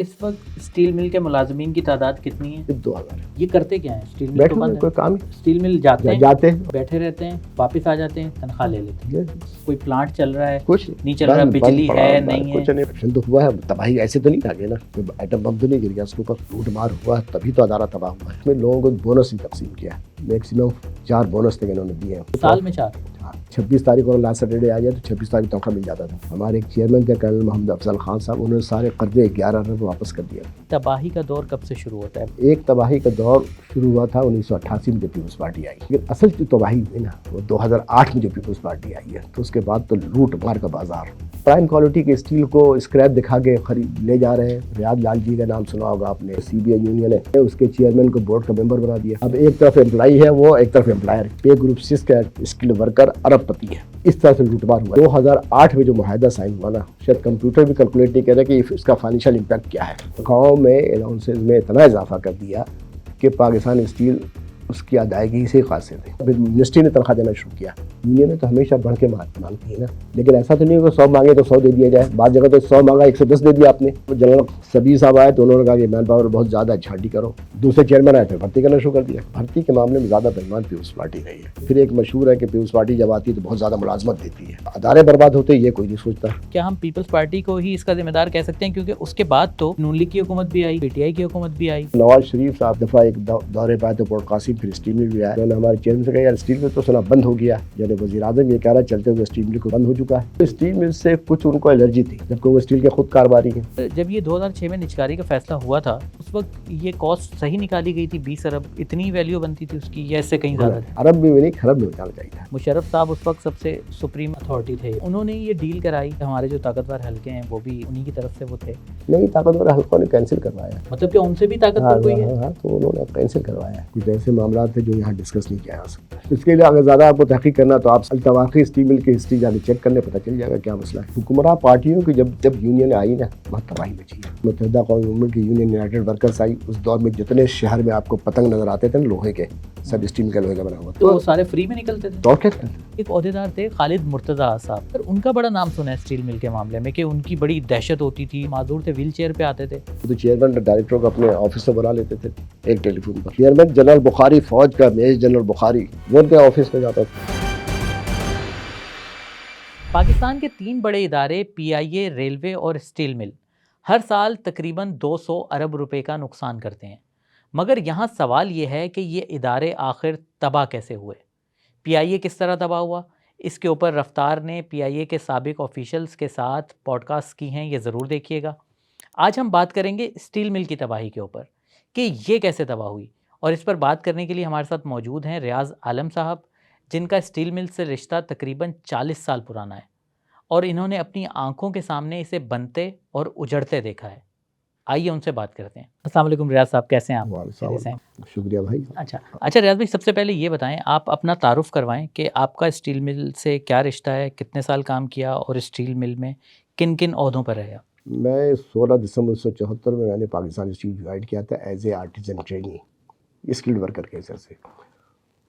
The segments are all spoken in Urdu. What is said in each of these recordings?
اس وقت اسٹیل مل کے ملازمین کی تعداد کتنی ہے؟ 2000 ہے. یہ کرتے کیا ہیں؟ اسٹیل مل بیٹھے تو ہوئے بند ہے. کوئی کام اسٹیل مل جاتے جاتے ہیں بیٹھے رہتے ہیں، واپس آ جاتے ہیں، تنخواہ لے لیتے ہیں. کوئی پلانٹ چل رہا ہے کچھ نہیں چل رہا، بجلی ہے نہیں ہے. کچھ نہیں تو ہوا ہے. تباہی ایسے تو نہیں آ گیا نا، ایٹم بم تو نہیں گر گیا اس کے اوپر، لوٹ مار ہوا تبھی تو ادارہ تباہ ہوا ہے. اس میں لوگوں کو بونس بھی تقسیم کیا، میکسیمم 4 بونس تک انہوں نے دیے ہیں سال میں 4. 26 تاریخ کو لاسٹ سیٹرڈے آ جائے تو 26 تاریخ تنخواہ مل جاتا تھا. ہمارے ایک چیئرمین تھے کرنل محمد افضل خان صاحب، انہوں نے سارے قرضے 11 ارب واپس کر دیا. تباہی کا دور کب سے شروع ہوتا ہے؟ ایک تباہی کا دور شروع ہوا تھا 1988 میں جب پیپلز پارٹی آئی، لیکن اصل جو تباہی ہوئی نا وہ 2008 میں جو پیپلز پارٹی آئی ہے. تو اس کے بعد تو لوٹ مار کا بازار، پرائم کوالٹی کے اسٹیل کو اسکریپ دکھا کے خرید لے جا رہے ہیں. ریاض لال جی کا نام سنا ہوگا آپ نے، سی بی آئی یونین ہے، اس کے چیئرمین کو بورڈ کا ممبر بنا دیا. اب ایک طرف امپلائی ہے وہ، ایک طرف امپلائر. پے گروپ 6 کا اسکل ورکر ارب پتی ہے. اس طرح سے لوٹ مار ہوا. 2008 میں جو معاہدہ سائن ہوا نا، شاید کمپیوٹر بھی کیلکولیٹ نہیں کر رہا کہ اس کا فائنینشیل امپیکٹ کیا ہے. گاؤں میں الاؤنسز میں اتنا اضافہ کر دیا کہ پاکستان اسٹیل اس کی ادائیگی سے قاصر تھے. پھر منسٹری نے تنخواہ دینا شروع کیا. یونین تو ہمیشہ بڑھ کے مانگتی ہے نا، لیکن ایسا تو نہیں کہ 100 مانگے تو 100 دے دیا جائے. بعض جگہ تو 100 مانگا 110 دے دیا آپ نے. جنرل سبیر صاحب آئے تو انہوں نے کہا کہ مین پاور بہت زیادہ ہے، چھانٹی کرو. دوسرے چیئرمین آئے پھر بھرتی کرنا شروع کر دیا. بھرتی کے معاملے میں زیادہ بےایمان پیپلز پارٹی رہی ہے. پھر ایک مشہور ہے کہ پیپلز پارٹی جب آتی ہے تو بہت زیادہ ملازمت دیتی ہے، ادارے برباد ہوتے یہ کوئی نہیں سوچتا. کیا ہم پیپلز پارٹی کو ہی اس کا ذمہ دار کہہ سکتے ہیں؟ کیونکہ اس کے بعد تو نون لیگ کی حکومت بھی آئی، پی ٹی آئی کی حکومت بھی آئی. نواز شریف صاحب دفعہ ایک دورے پہ آئے تو پورٹ قاسم، پھر اسٹیل مل بھی آیا. انہوں نے ہمارے چیئرمین سے کہا یار اسٹیل مل تو سنا بند ہو گیا، یعنی وزیر اعظم یہ کہہ رہا چلتے ہوئے اسٹیل مل کو بند ہو چکا ہے. اسٹیل مل سے کچھ ان کو الرجی تھی، جبکہ وہ اسٹیل کے خود کاروباری ہیں. جب یہ 2006 میں نجکاری کا فیصلہ ہوا تھا اس وقت یہ کاسٹ صحیح نکالی گئی تھی، 20 ارب اتنی ویلیو بنتی تھی اس کی، یا اس سے کہیں زیادہ تھی؟ عرب میں نہیں، خرب میں نکالنا چاہیے تھا. مشرف صاحب اس وقت سب سے سپریم اتھارٹی تھے، انہوں نے یہ ڈیل کرائی. ہمارے جو طاقتور حلقے ہیں وہ بھی انہی کی طرف سے وہ تھے. نہیں، طاقتور حلقوں نے کینسل کروایا. مطلب کہ ان سے بھی طاقتور کوئی ہے؟ ہاں تو انہوں نے کینسل کروایا. کچھ ایسے معاملات تھے جو یہاں ڈسکس نہیں کیا جا سکتا. اس کے لیے اگر زیادہ آپ کو تحقیق کرنا تو آپ التواقی اسٹیل مل کی ہسٹری جا کے چیک کرنے پتہ چل جائے گا کیا مسئلہ ہے. حکمراں پارٹیوں کی جب یونین آئی نا وہاں تباہی مچی ہے. متحدہ اقوام متحدہ کی یونین یونائٹڈ ورکرز آئی، اس دور میں جتنے شہر میں آپ کو پتنگ نظر آتے تھے نا لوہے کے، سب اسٹیل کا لوہے کا بنا ہوا تو وہ سارے فری میں نکلتے تھے. تو کیا ایک عہدیدار تھے خالد مرتضیٰ صاحب، پر ان کا بڑا نام سنا ہے اسٹیل مل کے معاملے میں کہ ان کی بڑی دہشت ہوتی تھی، معذور تھے، ویل چیئر پہ آتے تھے. تو چیئرمین ڈائریکٹر کو اپنے آفس سے بلا لیتے تھے ایک ٹیلی فون پر. چیئرمین جنرل بخاری فوج کا، میجر جنرل بخاری، وہ ان کے آفس میں جاتا تھا. پاکستان کے 3 بڑے ادارے پی آئی اے، ریلوے اور اسٹیل مل ہر سال تقریباً 200 ارب روپے کا نقصان کرتے ہیں. مگر یہاں سوال یہ ہے کہ یہ ادارے آخر تباہ کیسے ہوئے؟ پی آئی اے کس طرح تباہ ہوا؟ اس کے اوپر رفتار نے پی آئی اے کے سابق آفیشلز کے ساتھ پوڈ کاسٹ کی ہیں، یہ ضرور دیکھیے گا. آج ہم بات کریں گے اسٹیل مل کی تباہی کے اوپر کہ یہ کیسے تباہ ہوئی. اور اس پر بات کرنے کے لیے ہمارے ساتھ موجود ہیں ریاض عالم صاحب، جن کا اسٹیل مل سے رشتہ تقریباً 40 سال پرانا ہے اور انہوں نے اپنی آنکھوں کے سامنے اسے بنتے اور اجڑتے دیکھا ہے. آئیے ان سے بات کرتے ہیں. السلام علیکم ریاض صاحب، کیسے ہیں آپ؟ شکریہ بھائی. اچھا ریاض بھائی، سب سے پہلے یہ بتائیں، آپ اپنا تعارف کروائیں کہ آپ کا اسٹیل مل سے کیا رشتہ ہے، کتنے سال کام کیا اور اسٹیل مل میں کن کن عہدوں پر رہے آپ؟ میں 16 دسمبر 1974 میں نے پاکستان اسٹیل جوائن کیا تھا as a artisan training, skilled worker کے حیثیت سے.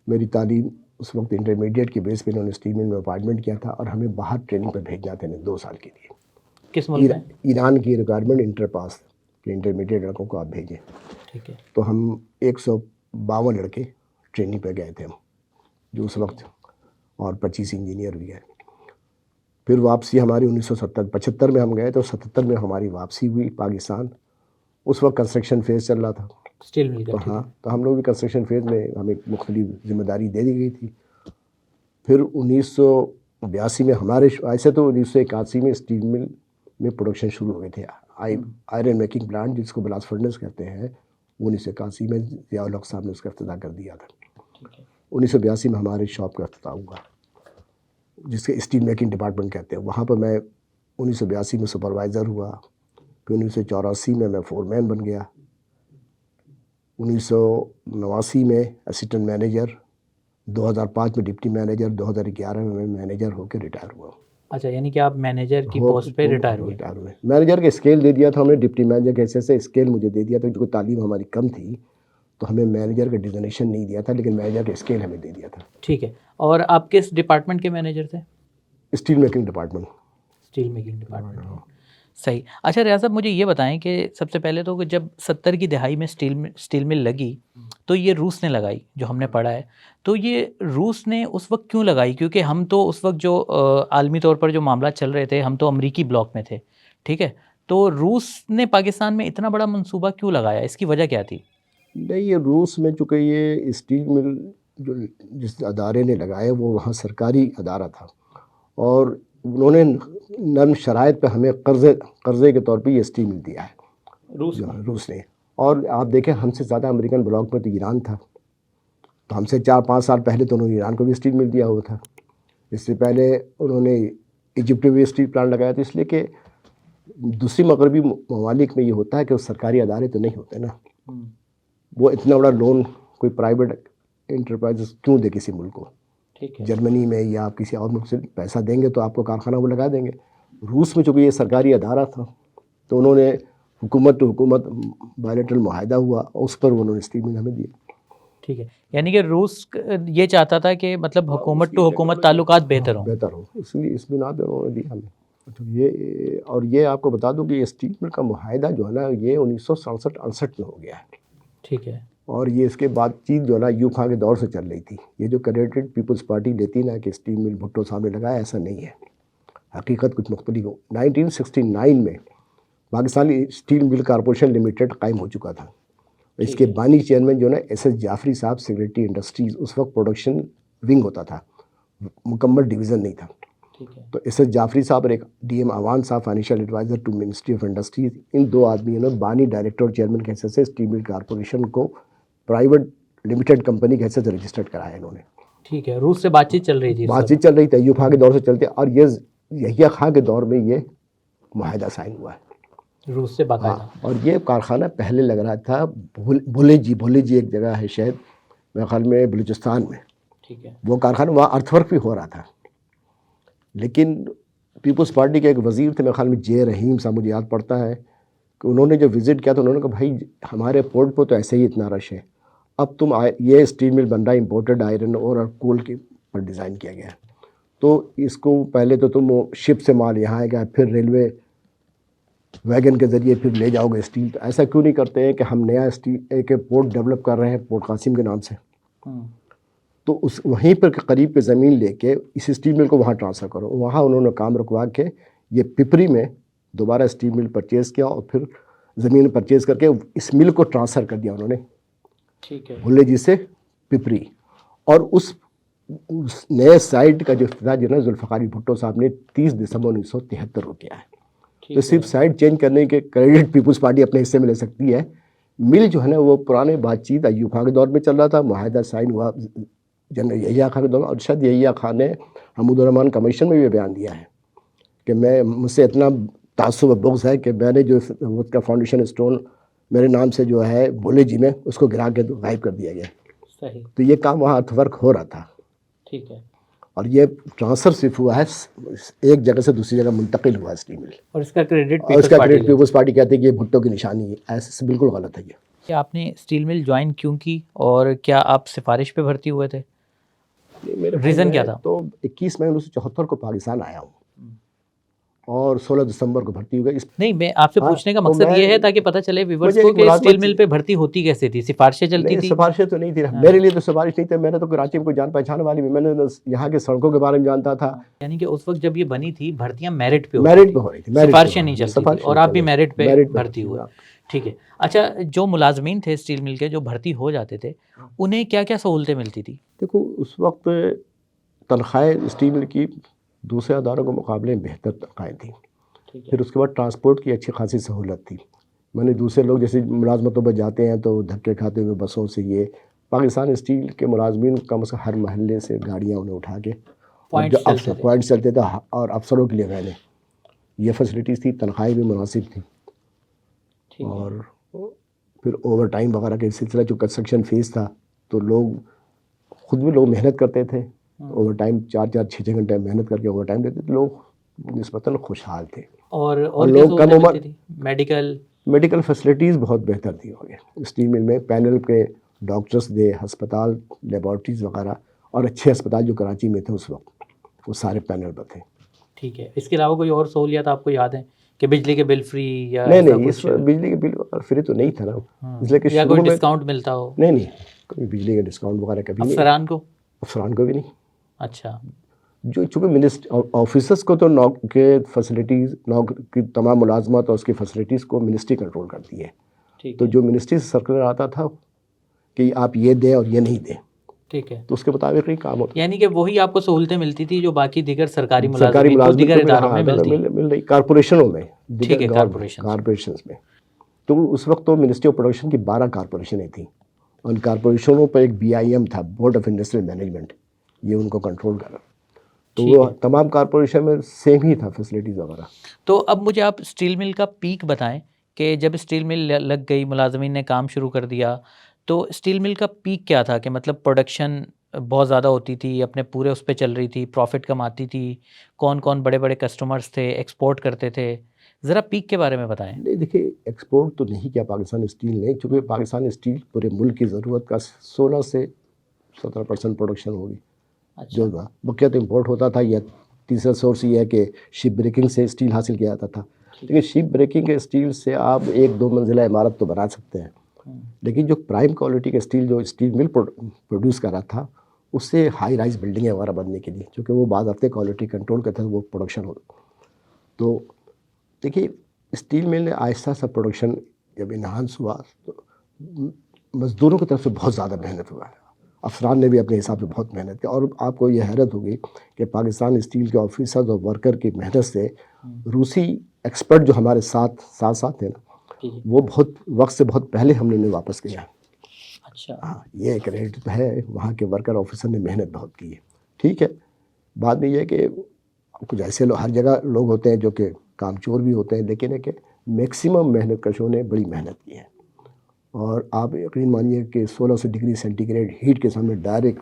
میری تعلیم اس وقت انٹرمیڈیٹ کے بیس پہ انہوں نے اسٹیل مل میں اپائنٹمنٹ کیا تھا اور ہمیں باہر ٹریننگ پہ بھیجنا تھا 2 سال کے لیے. کس ملک میں؟ ایران کی ریکوائرمنٹ انٹر پاس کہ انٹرمیڈیٹ لڑکوں کو آپ بھیجیں. ٹھیک ہے. تو ہم 152 لڑکے ٹریننگ پہ گئے تھے ہم، جو اس وقت، اور 25 انجینئر بھی ہیں. پھر واپسی ہماری 1975 میں ہم گئے تو 77 میں ہماری واپسی ہوئی پاکستان. اس وقت کنسٹرکشن فیز چل رہا تھا اسٹیل مل کا. ہاں، تو ہم لوگ بھی کنسٹرکشن فیز میں ہمیں مختلف ذمہ داری دے دی گئی تھی. پھر 1982 میں ہمارے ایسے تو 1981 میں اسٹیل مل میں پروڈکشن شروع ہو گئے تھے. آئرن میکنگ پلانٹ جس کو بلاس فرنس کہتے ہیں، 1981 میں ضیاء الحق صاحب نے اس کا افتتاح کر دیا تھا. 1982 میں ہمارے شاپ کا افتتاح ہوا جس کے اسٹیل میکنگ ڈپارٹمنٹ کہتے ہیں. وہاں پر میں 1982 میں سپروائزر ہوا. پھر 1984 میں فور مین بن گیا. 1989 میں اسسٹنٹ مینیجر، 2005 میں ڈپٹی مینیجر، 2011 میں مینیجر ہو کے ریٹائر ہوا. اچھا، یعنی کہ آپ مینیجر کی پوسٹ پہ ریٹائر ہوئے؟ مینیجر کے اسکیل دے دیا تھا ہم نے، ڈپٹی مینیجر کے حیثیت سے اسکیل مجھے دے دیا تھا. جو تعلیم ہماری کم تھی تو ہمیں مینیجر کا ڈیزنیشن نہیں دیا تھا، لیکن مینیجر کا اسکیل ہمیں دے دیا تھا. ٹھیک ہے. اور آپ کس ڈپارٹمنٹ کے مینیجر تھے؟ Steel making department. Steel making department. صحیح. اچھا ریاض صاحب، مجھے یہ بتائیں کہ سب سے پہلے تو کہ جب 70 کی دہائی میں اسٹیل مل لگی تو یہ روس نے لگائی جو ہم نے پڑھا ہے. تو یہ روس نے اس وقت کیوں لگائی؟ کیونکہ ہم تو اس وقت جو عالمی طور پر جو معاملات چل رہے تھے، ہم تو امریکی بلاک میں تھے، ٹھیک ہے؟ تو روس نے پاکستان میں اتنا بڑا منصوبہ کیوں لگایا؟ اس کی وجہ کیا تھی؟ نہیں، یہ روس میں چونکہ یہ اسٹیل مل جو جس ادارے نے لگایا وہ وہاں سرکاری ادارہ تھا، اور انہوں نے نرم شرائط پہ ہمیں قرضے کے طور پہ یہ اسٹیل مل دیا ہے روس نے. اور آپ دیکھیں ہم سے زیادہ امریکن بلاک میں تو ایران تھا، تو ہم سے 4-5 سال پہلے تو انہوں نے ایران کو بھی اسٹیل مل دیا ہوا تھا. اس سے پہلے انہوں نے ایجپٹ میں بھی اسٹیل پلانٹ لگایا تھا. اس لیے کہ دوسری مغربی ممالک میں یہ ہوتا ہے کہ وہ سرکاری ادارے تو نہیں ہوتے نا، وہ اتنا بڑا لون کوئی پرائیویٹ انٹرپرائز کیوں دے کسی ملک کو؟ جرمنی میں یا آپ کسی اور ملک سے پیسہ دیں گے تو آپ کو کارخانہ وہ لگا دیں گے. روس میں چونکہ یہ سرکاری ادارہ تھا تو انہوں نے حکومت ٹو حکومت بائلیٹرل معاہدہ ہوا، اس پر انہوں نے اسٹیل مل ہمیں دیا. ٹھیک ہے، یعنی کہ روس یہ چاہتا تھا کہ مطلب حکومت ٹو حکومت تعلقات بہتر ہوں. اس لیے اس بنا پہ انہوں نے دیا ہمیں. تو یہ آپ کو بتا دوں کہ یہ اسٹیل مل کا معاہدہ جو ہے نا یہ 1967-68 میں ہو گیا ہے. ٹھیک ہے. اور یہ اس کے بات چیت جو ہے نا ایوب خان کے دور سے چل رہی تھی. یہ جو کریڈٹ پیپلز پارٹی لیتی نا کہ اسٹیل مل بھٹو صاحب نے لگایا، ایسا نہیں ہے، حقیقت کچھ مختلف ہو. 1969 میں Pakistani steel mill corporation limited قائم ہو چکا تھا. اس کے بانی چیئرمین جو ہے نا ایس جعفری صاحب، سیکریٹری انڈسٹریز. اس وقت پروڈکشن ونگ ہوتا تھا، مکمل ڈویژن نہیں تھا. تو ایس جعفری صاحب اور ایک ڈی ایم اعوان صاحب، financial adviser to ministry of industries, ان دو آدمیوں نے بانی ڈائریکٹر اور چیئرمین کے حیثیت سے اسٹیل مل کارپوریشن کو پرائیویٹ لمیٹڈ کمپنی کی حیثیت سے رجسٹرڈ کرایا انہوں نے. ٹھیک ہے، روس سے بات چیت چل رہی تھی، چل رہی تھی ایوب خان کے دور سے چلتے، اور یہ یحییٰ خان کے دور میں یہ معاہدہ سائن ہوا ہے روس سے باقاعدہ. اور یہ کارخانہ پہلے لگ رہا تھا بھولے جی ایک جگہ ہے شاید میرے خیال میں بلوچستان میں. ٹھیک ہے. وہ کارخانہ وہاں ارتھ ورک بھی ہو رہا تھا، لیکن پیپلز پارٹی کے ایک وزیر تھے میرے خیال میں جے رحیم صاحب، مجھے یاد پڑتا ہے کہ انہوں نے جو وزٹ کیا تو انہوں نے کہا بھائی ہمارے پورٹ پہ تو ایسے ہی اتنا رش ہے، اب تم یہ اسٹیل مل بن رہا ہے امپورٹڈ آئرن اور کول کے پر ڈیزائن کیا گیا ہے، تو اس کو پہلے تو تم شپ سے مال یہاں آئے گا، پھر ریلوے ویگن کے ذریعے پھر لے جاؤ گے اسٹیل. تو ایسا کیوں نہیں کرتے ہیں کہ ہم نیا اسٹیل ایک پورٹ ڈیولپ کر رہے ہیں پورٹ قاسم کے نام سے، تو اس وہیں پر قریب پہ زمین لے کے اس اسٹیل مل کو وہاں ٹرانسفر کرو. وہاں انہوں نے کام رکوا کے یہ پپری میں دوبارہ اسٹیل مل پرچیز کیا، اور پھر زمین پرچیز کر کے اس مل کو ٹرانسفر کر دیا انہوں نے. ٹھیک ہے. بھلے جی سے پپری. اور اس نئے سائٹ کا جو افتتاح جو ہے ذوالفقار بھٹو صاحب نے 30 دسمبر 1973 کو کیا ہے. تو صرف سائٹ چینج کرنے کے کریڈٹ پیپلز پارٹی اپنے حصے میں لے سکتی ہے. مل جو ہے نا وہ پرانے بات چیت ایوب خان کے دور میں چل رہا تھا، معاہدہ سائن ہوا جنرل یحییٰ خان کے دور میں، اور شاید یحییٰ خان نے حمود الرحمان کمیشن میں بھی بیان دیا ہے کہ مجھ سے اتنا تعصب و بغض ہے کہ میں نے جو اس کا فاؤنڈیشن اسٹون میرے نام سے جو ہے بھولے جی میں اس کو گرا کے غائب کر دیا گیا. صحیح. تو یہ کام وہاں ارتھ ورک ہو رہا تھا. ٹھیک ہے. اور یہ ٹرانسفر صرف ہوا ہے ایک جگہ سے دوسری جگہ منتقل ہوا ہے اسٹیل مل، اور اس کا کریڈٹ پیپلز پارٹی کہتے ہیں کہ یہ بھٹو کی نشانی ہے. ایسے بالکل غلط ہے. یہ کہ آپ نے اسٹیل مل جوائن کیوں کی اور کیا آپ سفارش پہ بھرتی ہوئے تھے؟ ریزن کیا تھا؟ تو 21 مئی 1974 کو پاکستان آیا ہوں اور 16 دسمبر کو بھرتی ہو گئی. نہیں، میں آپ سے پوچھنے کا مقصد یہ ہے تاکہ پتہ چلے ویورز کو کہ اسٹیل مل پہ بھرتی ہوتی کیسے تھی، سفارشیں چلتی تھی؟ سفارشیں تو نہیں تھی میرے لیے، تو سفارش نہیں تھی. میں نے تو کراچی میں کوئی جان پہچان والی بھی، میں نے یہاں کے سڑکوں کے بارے میں جانتا تھا. یعنی کہ اس وقت جب یہ بنی تھی بھرتیاں میرٹ پہ ہو رہی تھی، سفارشیں نہیں چلتی تھی، اور آپ بھی میرٹ پہ بھرتی ہوئے. ٹھیک ہے. اچھا، جو ملازمین تھے اسٹیل مل کے جو بھرتی ہو جاتے تھے انہیں کیا کیا سہولتیں ملتی تھی؟ دیکھو اس وقت تنخواہیں اسٹیل مل کی دوسرے اداروں کے مقابلے میں بہتر تنخواہیں تھیں. پھر اس کے بعد ٹرانسپورٹ کی اچھی خاصی سہولت تھی. میں نے دوسرے لوگ جیسے ملازمتوں پر جاتے ہیں تو دھکے کھاتے ہوئے بسوں سے، یہ پاکستان اسٹیل کے ملازمین کم از کم ہر محلے سے گاڑیاں انہیں اٹھا کے پوائنٹس چلتے تھے، اور افسروں کے لیے میں نے یہ فیسلٹیز تھی. تنخواہیں بھی مناسب تھیں، اور پھر اوور ٹائم وغیرہ کے سلسلہ جو کنسٹرکشن فیس تھا تو لوگ خود بھی محنت کرتے تھے. اوور ٹائم 4-4 6-6 گھنٹے محنت کر کے اوور ٹائم دیتے تھے. لوگ نسبتاً خوشحال تھے. اور لوگ کم عمر میڈیکل فیسلٹیز بہت بہتر تھی ہو گئے اسٹیل مل میں. پینل کے ڈاکٹرز دے، ہسپتال، لیبارٹریز وغیرہ، اور اچھے ہسپتال جو کراچی میں تھے اس وقت وہ سارے پینل پر تھے. ٹھیک ہے. اس کے علاوہ کوئی اور سہولیات آپ کو یاد ہیں کہ بجلی کے بل فری یا نہیں ایسا نہیں، اس کچھ؟ بجلی کے بل فری تو نہیں تھا نا، ہاں، اس لیے کہ یا کوئی شروع میں ڈسکاؤنٹ ملتا ہو نہیں کوئی بجلی کا ڈسکاؤنٹ وغیرہ کبھی نہیں، افسران کو؟ افسران کو بھی نہیں. اچھا جو چونکہ آفیسرس کو تو کے فیسلٹیز کی تمام ملازمت اور اس کی فیسلٹیز کو منسٹری کنٹرول کرتی ہے، ٹھیک تو ہے جو منسٹری سے سرکولر آتا تھا کہ آپ یہ دیں اور یہ نہیں دیں، ٹھیک ہے، تو اس کے مطابق ہی کام ہوتا. یعنی کہ وہی آپ کو سہولتیں ملتی تھی جو باقی دیگر سرکاری سرکاری ملازمین کو دیگر ملازمت کو اداروں میں ملتی ہیں. مل رہی کارپوریشنوں میں، ٹھیک ہے، دیگر کارپوریشن کارپوریشنز میں. تو اس وقت تو منسٹری آف پروڈکشن کی 12 کارپوریشنیں تھیں، اور ان کارپوریشنوں پر ایک BIM تھا، بورڈ آف انڈسٹریل مینجمنٹ، یہ ان کو کنٹرول کر رہا. تو ٹھیک وہ ہے. تمام کارپوریشن میں سیم ہی تھا فیسلٹیز وغیرہ. تو اب مجھے آپ اسٹیل مل کا پیک بتائیں کہ جب اسٹیل مل لگ گئی، ملازمین نے کام شروع کر دیا، تو اسٹیل مل کا پیک کیا تھا کہ مطلب پروڈکشن بہت زیادہ ہوتی تھی، اپنے پورے اس پہ چل رہی تھی، پروفٹ کماتی تھی، کون کون بڑے بڑے کسٹمرز تھے، ایکسپورٹ کرتے تھے؟ ذرا پیک کے بارے میں بتائیں. نہیں دیکھیے، ایکسپورٹ تو نہیں کیا پاکستان اسٹیل نے، چونکہ پاکستان اسٹیل پورے ملک کی ضرورت کا 16 سے 17% پروڈکشن ہوگی. اچھا جو بقیہ تو امپورٹ ہوتا تھا. یا تیسرا سورس یہ ہے کہ شپ بریکنگ سے اسٹیل حاصل کیا جاتا تھا. لیکن شپ بریکنگ کے اسٹیل سے آپ 1-2 منزلہ عمارت تو بنا سکتے ہیں، لیکن جو پرائم کوالٹی کا اسٹیل جو اسٹیل مل پروڈیوس کر رہا تھا، اس سے ہائی رائز بلڈنگیں وغیرہ بننے کے لیے، چونکہ وہ بعض ہفتے کوالٹی کنٹرول کے تحت وہ پروڈکشن ہو. تو دیکھیے، اسٹیل مل نے آہستہ سا پروڈکشن جب انہانس ہوا تو مزدوروں کی طرف سے بہت زیادہ محنت ہوا ہے، افسران نے بھی اپنے حساب سے بہت محنت کی. اور آپ کو یہ حیرت ہوگی کہ پاکستان اسٹیل کے آفیسرز اور ورکر کی محنت سے روسی ایکسپرٹ جو ہمارے ساتھ تھے نا، وہ بہت وقت سے بہت پہلے ہم نے انہیں واپس کیا. اچھا ہاں، یہ ایک ریٹ ہے، وہاں کے ورکر آفیسر نے محنت بہت کی ہے. ٹھیک ہے، بعد میں یہ ہے کہ کچھ ایسے لوگ، ہر جگہ لوگ ہوتے ہیں جو کہ کام چور بھی ہوتے ہیں، لیکن ہے کہ میکسیمم محنت کشوں نے بڑی محنت کی ہے. اور آپ یقین مانیے کہ 1600 ڈگری سینٹی گریڈ ہیٹ کے سامنے ڈائریکٹ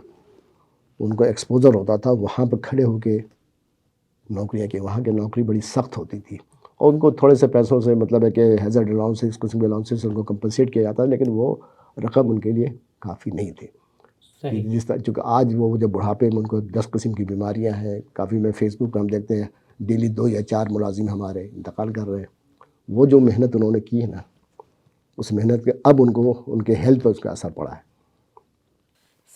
ان کو ایکسپوزر ہوتا تھا، وہاں پہ کھڑے ہو کے نوکریاں کی. وہاں کی نوکری بڑی سخت ہوتی تھی، اور ان کو تھوڑے سے پیسوں سے مطلب ہے کہ ہیزرڈ الاؤنسز، قسم کے الاؤنسز ان کو کمپنسیٹ کیا جاتا ہے، لیکن وہ رقم ان کے لیے کافی نہیں تھی. صحیح. جس طرح چونکہ آج وہ جب بڑھاپے میں ان کو 10 قسم کی بیماریاں ہیں، کافی میں فیس بک پہ ہم دیکھتے ہیں ڈیلی 2 یا 4 ملازم ہمارے انتقال کر رہے ہیں. وہ جو محنت انہوں نے کی ہے نا، اس محنت کے اب ان کو ان کے ہیلتھ پر اس کا اثر پڑا ہے.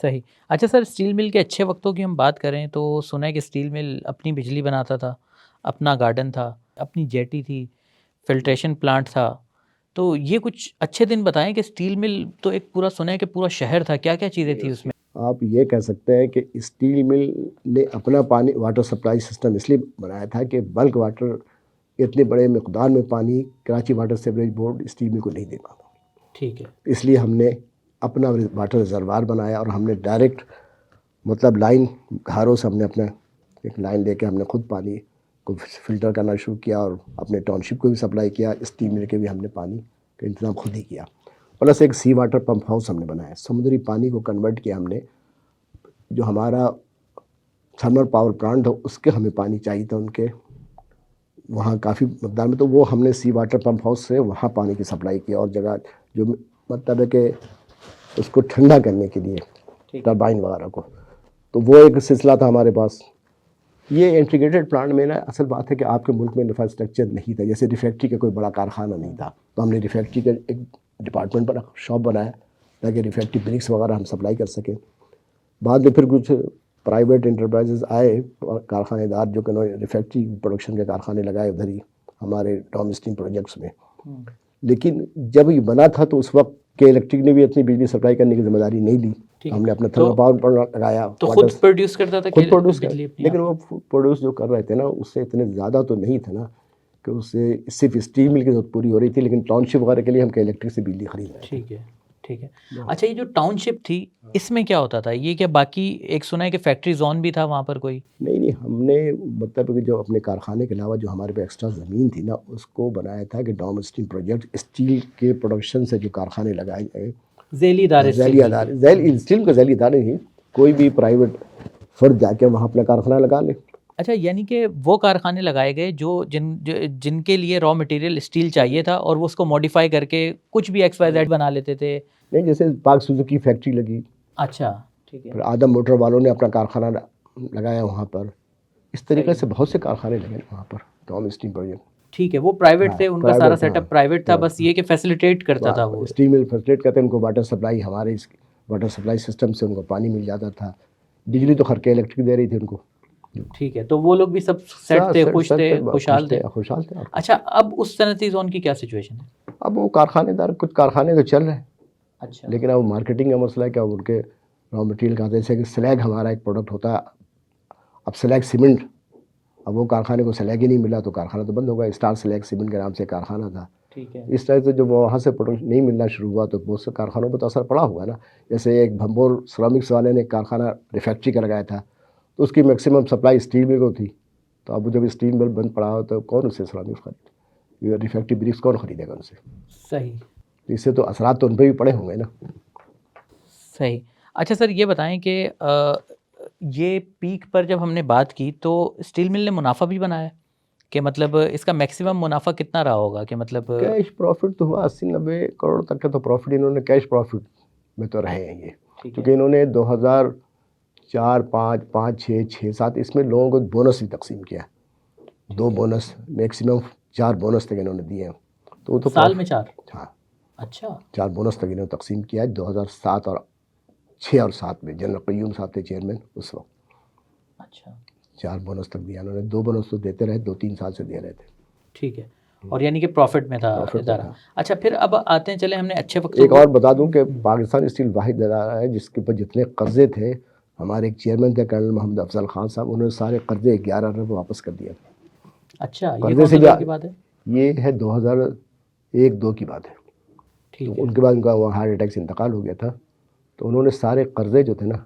صحیح. اچھا سر، اسٹیل مل کے اچھے وقتوں کی ہم بات کریں تو سنا ہے کہ اسٹیل مل اپنی بجلی بناتا تھا، اپنا گارڈن تھا، اپنی جیٹی تھی، فلٹریشن پلانٹ تھا. تو یہ کچھ اچھے دن بتائیں کہ اسٹیل مل تو ایک پورا، سنا ہے کہ پورا شہر تھا، کیا کیا چیزیں تھیں اس میں؟ آپ یہ کہہ سکتے ہیں کہ اسٹیل مل نے اپنا پانی واٹر سپلائی سسٹم اس لیے بنایا تھا کہ بلک واٹر، اتنے بڑے مقدار میں پانی Karachi water sewerage board steel mill کو نہیں دے پاتا. ٹھیک ہے. اس لیے ہم نے اپنا واٹر ریزروار بنایا، اور ہم نے ڈائریکٹ مطلب لائن گھاروں سے ہم نے اپنا ایک لائن لے کے ہم نے خود پانی کو فلٹر کرنا شروع کیا، اور اپنے ٹاؤن شپ کو بھی سپلائی کیا. اسٹیل مل کے بھی ہم نے پانی کا انتظام خود ہی کیا. پلس ایک سی واٹر پمپ ہاؤس ہم نے بنایا، سمندری پانی کو کنورٹ کیا ہم نے. جو ہمارا تھرمل پاور پلانٹ ہو، اس کے ہمیں پانی چاہیے تھا ان کے وہاں کافی مقدار میں، تو وہ ہم نے سی واٹر پمپ ہاؤس سے وہاں پانی کی سپلائی کی. اور جگہ جو مطلب ہے کہ اس کو ٹھنڈا کرنے کے لیے ٹربائن وغیرہ کو، تو وہ ایک سلسلہ تھا ہمارے پاس. یہ انٹیگریٹڈ پلانٹ میں نا، اصل بات ہے کہ آپ کے ملک میں انفراسٹرکچر نہیں تھا. جیسے ریفیکٹری کا کوئی بڑا کارخانہ نہیں تھا، تو ہم نے ریفیکٹری کا ایک ڈپارٹمنٹ پر شاپ بنایا تاکہ ریفیکٹری برکس وغیرہ ہم سپلائی کر سکیں. بعد میں پھر کچھ پرائیویٹ انٹرپرائزز آئے، کارخانے دار، جو کہ انہوں نے ریفیکٹری پروڈکشن کے کارخانے لگائے ادھر ہی ہمارے ڈومیسٹک پروجیکٹس میں. لیکن جب یہ بنا تھا تو اس وقت کے الیکٹرک نے بھی اتنی بجلی سپلائی کرنے کی ذمہ داری نہیں لی. ہم نے اپنا تھرمل پاور پلانٹ لگایا، تو خود پروڈیوس کرتا تھا، خود پروڈیوس کر، بجلی اپنی. لیکن وہ پروڈیوس جو کر رہے تھے نا، اس سے اتنے زیادہ تو نہیں تھا نا کہ اس سے صرف اسٹیل مل کی ضرورت پوری ہو رہی تھی، لیکن ٹاؤن شپ وغیرہ کے لیے ہم کے الیکٹرک سے بجلی خرید رہے تھے. ٹھیک ہے ٹھیک ہے. اچھا، یہ جو ٹاؤن شپ تھی، اس میں کیا ہوتا تھا؟ یہ کیا باقی ایک سنا ہے کہ فیکٹری زون بھی تھا وہاں پر کوئی؟ نہیں، ہم نے مطلب کہ جو اپنے کارخانے کے علاوہ جو ہمارے پہ ایکسٹرا زمین تھی نا، اس کو بنایا تھا کہ ڈومیسٹک پروجیکٹ اسٹیل کے پروڈکشن سے جو کارخانے لگائے گئے، ذیلی ادارے، اسٹیل کا ذیلی ادارے نہیں، کوئی بھی پرائیویٹ فرد جا کے وہاں اپنا کارخانہ لگا لے. اچھا، یعنی کہ وہ کارخانے لگائے گئے جو جن کے لیے را مٹیریل اسٹیل چاہیے تھا، اور وہ اس کو موڈیفائی کر کے کچھ بھی ایکس وائی زیڈ بنا لیتے تھے. نہیں، جیسے پاک سوزوکی فیکٹری لگی، اچھا ٹھیک ہے. پھر آدم موٹر والوں نے اپنا کارخانہ لگایا وہاں پر. اس طریقے سے بہت سے کارخانے لگے وہاں پر ڈومیسٹک پروجیکٹ. ٹھیک ہے، وہ پرائیویٹ تھے، ان کا سارا سیٹ اپ پرائیویٹ تھا، ہاں، بس یہ کہ فیسیلیٹیٹ کرتا تھا وہ. اسٹیم مل فیسلیٹ کرتے ہیں ان کو، واٹر سپلائی ہمارے واٹر سپلائی سسٹم سے ان کو پانی مل جاتا تھا، بجلی تو خرکے الیکٹرک دے رہی تھی ان کو. ٹھیک ہے، تو وہ لوگ بھی سب سیٹ تھے، خوش تھے، خوشحال تھے. خوشحال تھے. اچھا، اب اس صنعتی زون کی کیا سچویشن ہے؟ اب وہ کارخانے دار، کچھ کارخانے تو چل رہے ہیں، اچھا، لیکن اب مارکیٹنگ کا مسئلہ ہے کہ اب ان کے را مٹیریل کا جیسے کہ سلیگ ہمارا ایک پروڈکٹ ہوتا ہے، اب سلیگ سیمنٹ، اب وہ کارخانے کو سلیگ ہی نہیں ملا تو کارخانہ تو بند ہو گیا. اسٹار سلیگ سیمنٹ کے نام سے کارخانہ تھا. ٹھیک ہے. اس طرح سے جب وہاں سے پروڈکٹ نہیں ملنا شروع ہوا تو بہت سے کارخانوں پہ تو اثر پڑا ہوا نا. جیسے ایک بھمبور سرامکس والے نے ایک کارخانہ ریفیکٹری کا لگایا تھا، تو اس کی میکسیمم سپلائی اسٹیل مل کو تھی. تو اب جب اسٹیل مل بند پڑا ہو تو کون اسے سرامکس خرید، یہ ریفیکٹری بریکس کون خریدے گا ان سے؟ صحیح. اس سے تو اثرات تو ان پہ بھی پڑے ہوں گے نا. صحیح. اچھا سر، یہ بتائیں کہ یہ پیک پر جب ہم نے بات کی تو اسٹیل مل نے منافع بھی بنایا، کہ مطلب اس کا میکسیمم منافع کتنا رہا ہوگا؟ کہ مطلب کیش پروفٹ تو ہوا 80-90 کروڑ تک کا تو پروفٹ انہوں نے کیش پروفٹ میں تو رہے ہیں یہ، کیونکہ انہوں نے 2004 5 6 7 اس میں لوگوں کو بونس بھی تقسیم کیا. 2 بونس، میکسیمم 4 بونس تک انہوں نے دیے ہیں. تو وہ تو سال میں 4؟ ہاں، اچھا، 4 بونس تک انہوں نے تقسیم کیا ہے. 2007 اور 6 اور 7 میں جنرل قیوم صاحب تھے چیئرمین اس وقت. اچھا، 4 بونس تک دیا انہوں نے. 2 بونس تو دیتے رہے، 2-3 سال سے دے رہے تھے. ٹھیک ہے. اور یعنی کہ پروفٹ میں تھا ادارہ. اچھا، پھر اب آتے ہیں، چلے ہم نے اچھے وقت ایک اور بتا دوں کہ پاکستان اسٹیل واحد ادارہ ہے جس کے اوپر جتنے قرضے تھے، ہمارے ایک چیئرمین تھے کرنل محمد افضل خان صاحب، انہوں نے سارے قرضے 11 ارب واپس کر دیا. اچھا، یہ قرضے کون سے سے دور کی بات ہے؟ یہ ہے 2001-2 کی بات ہے. ٹھیک تو ہے. ان کے بعد ان کا وہاں ہارٹ اٹیک سے انتقال ہو گیا تھا. تو انہوں نے سارے قرضے جو تھے نا،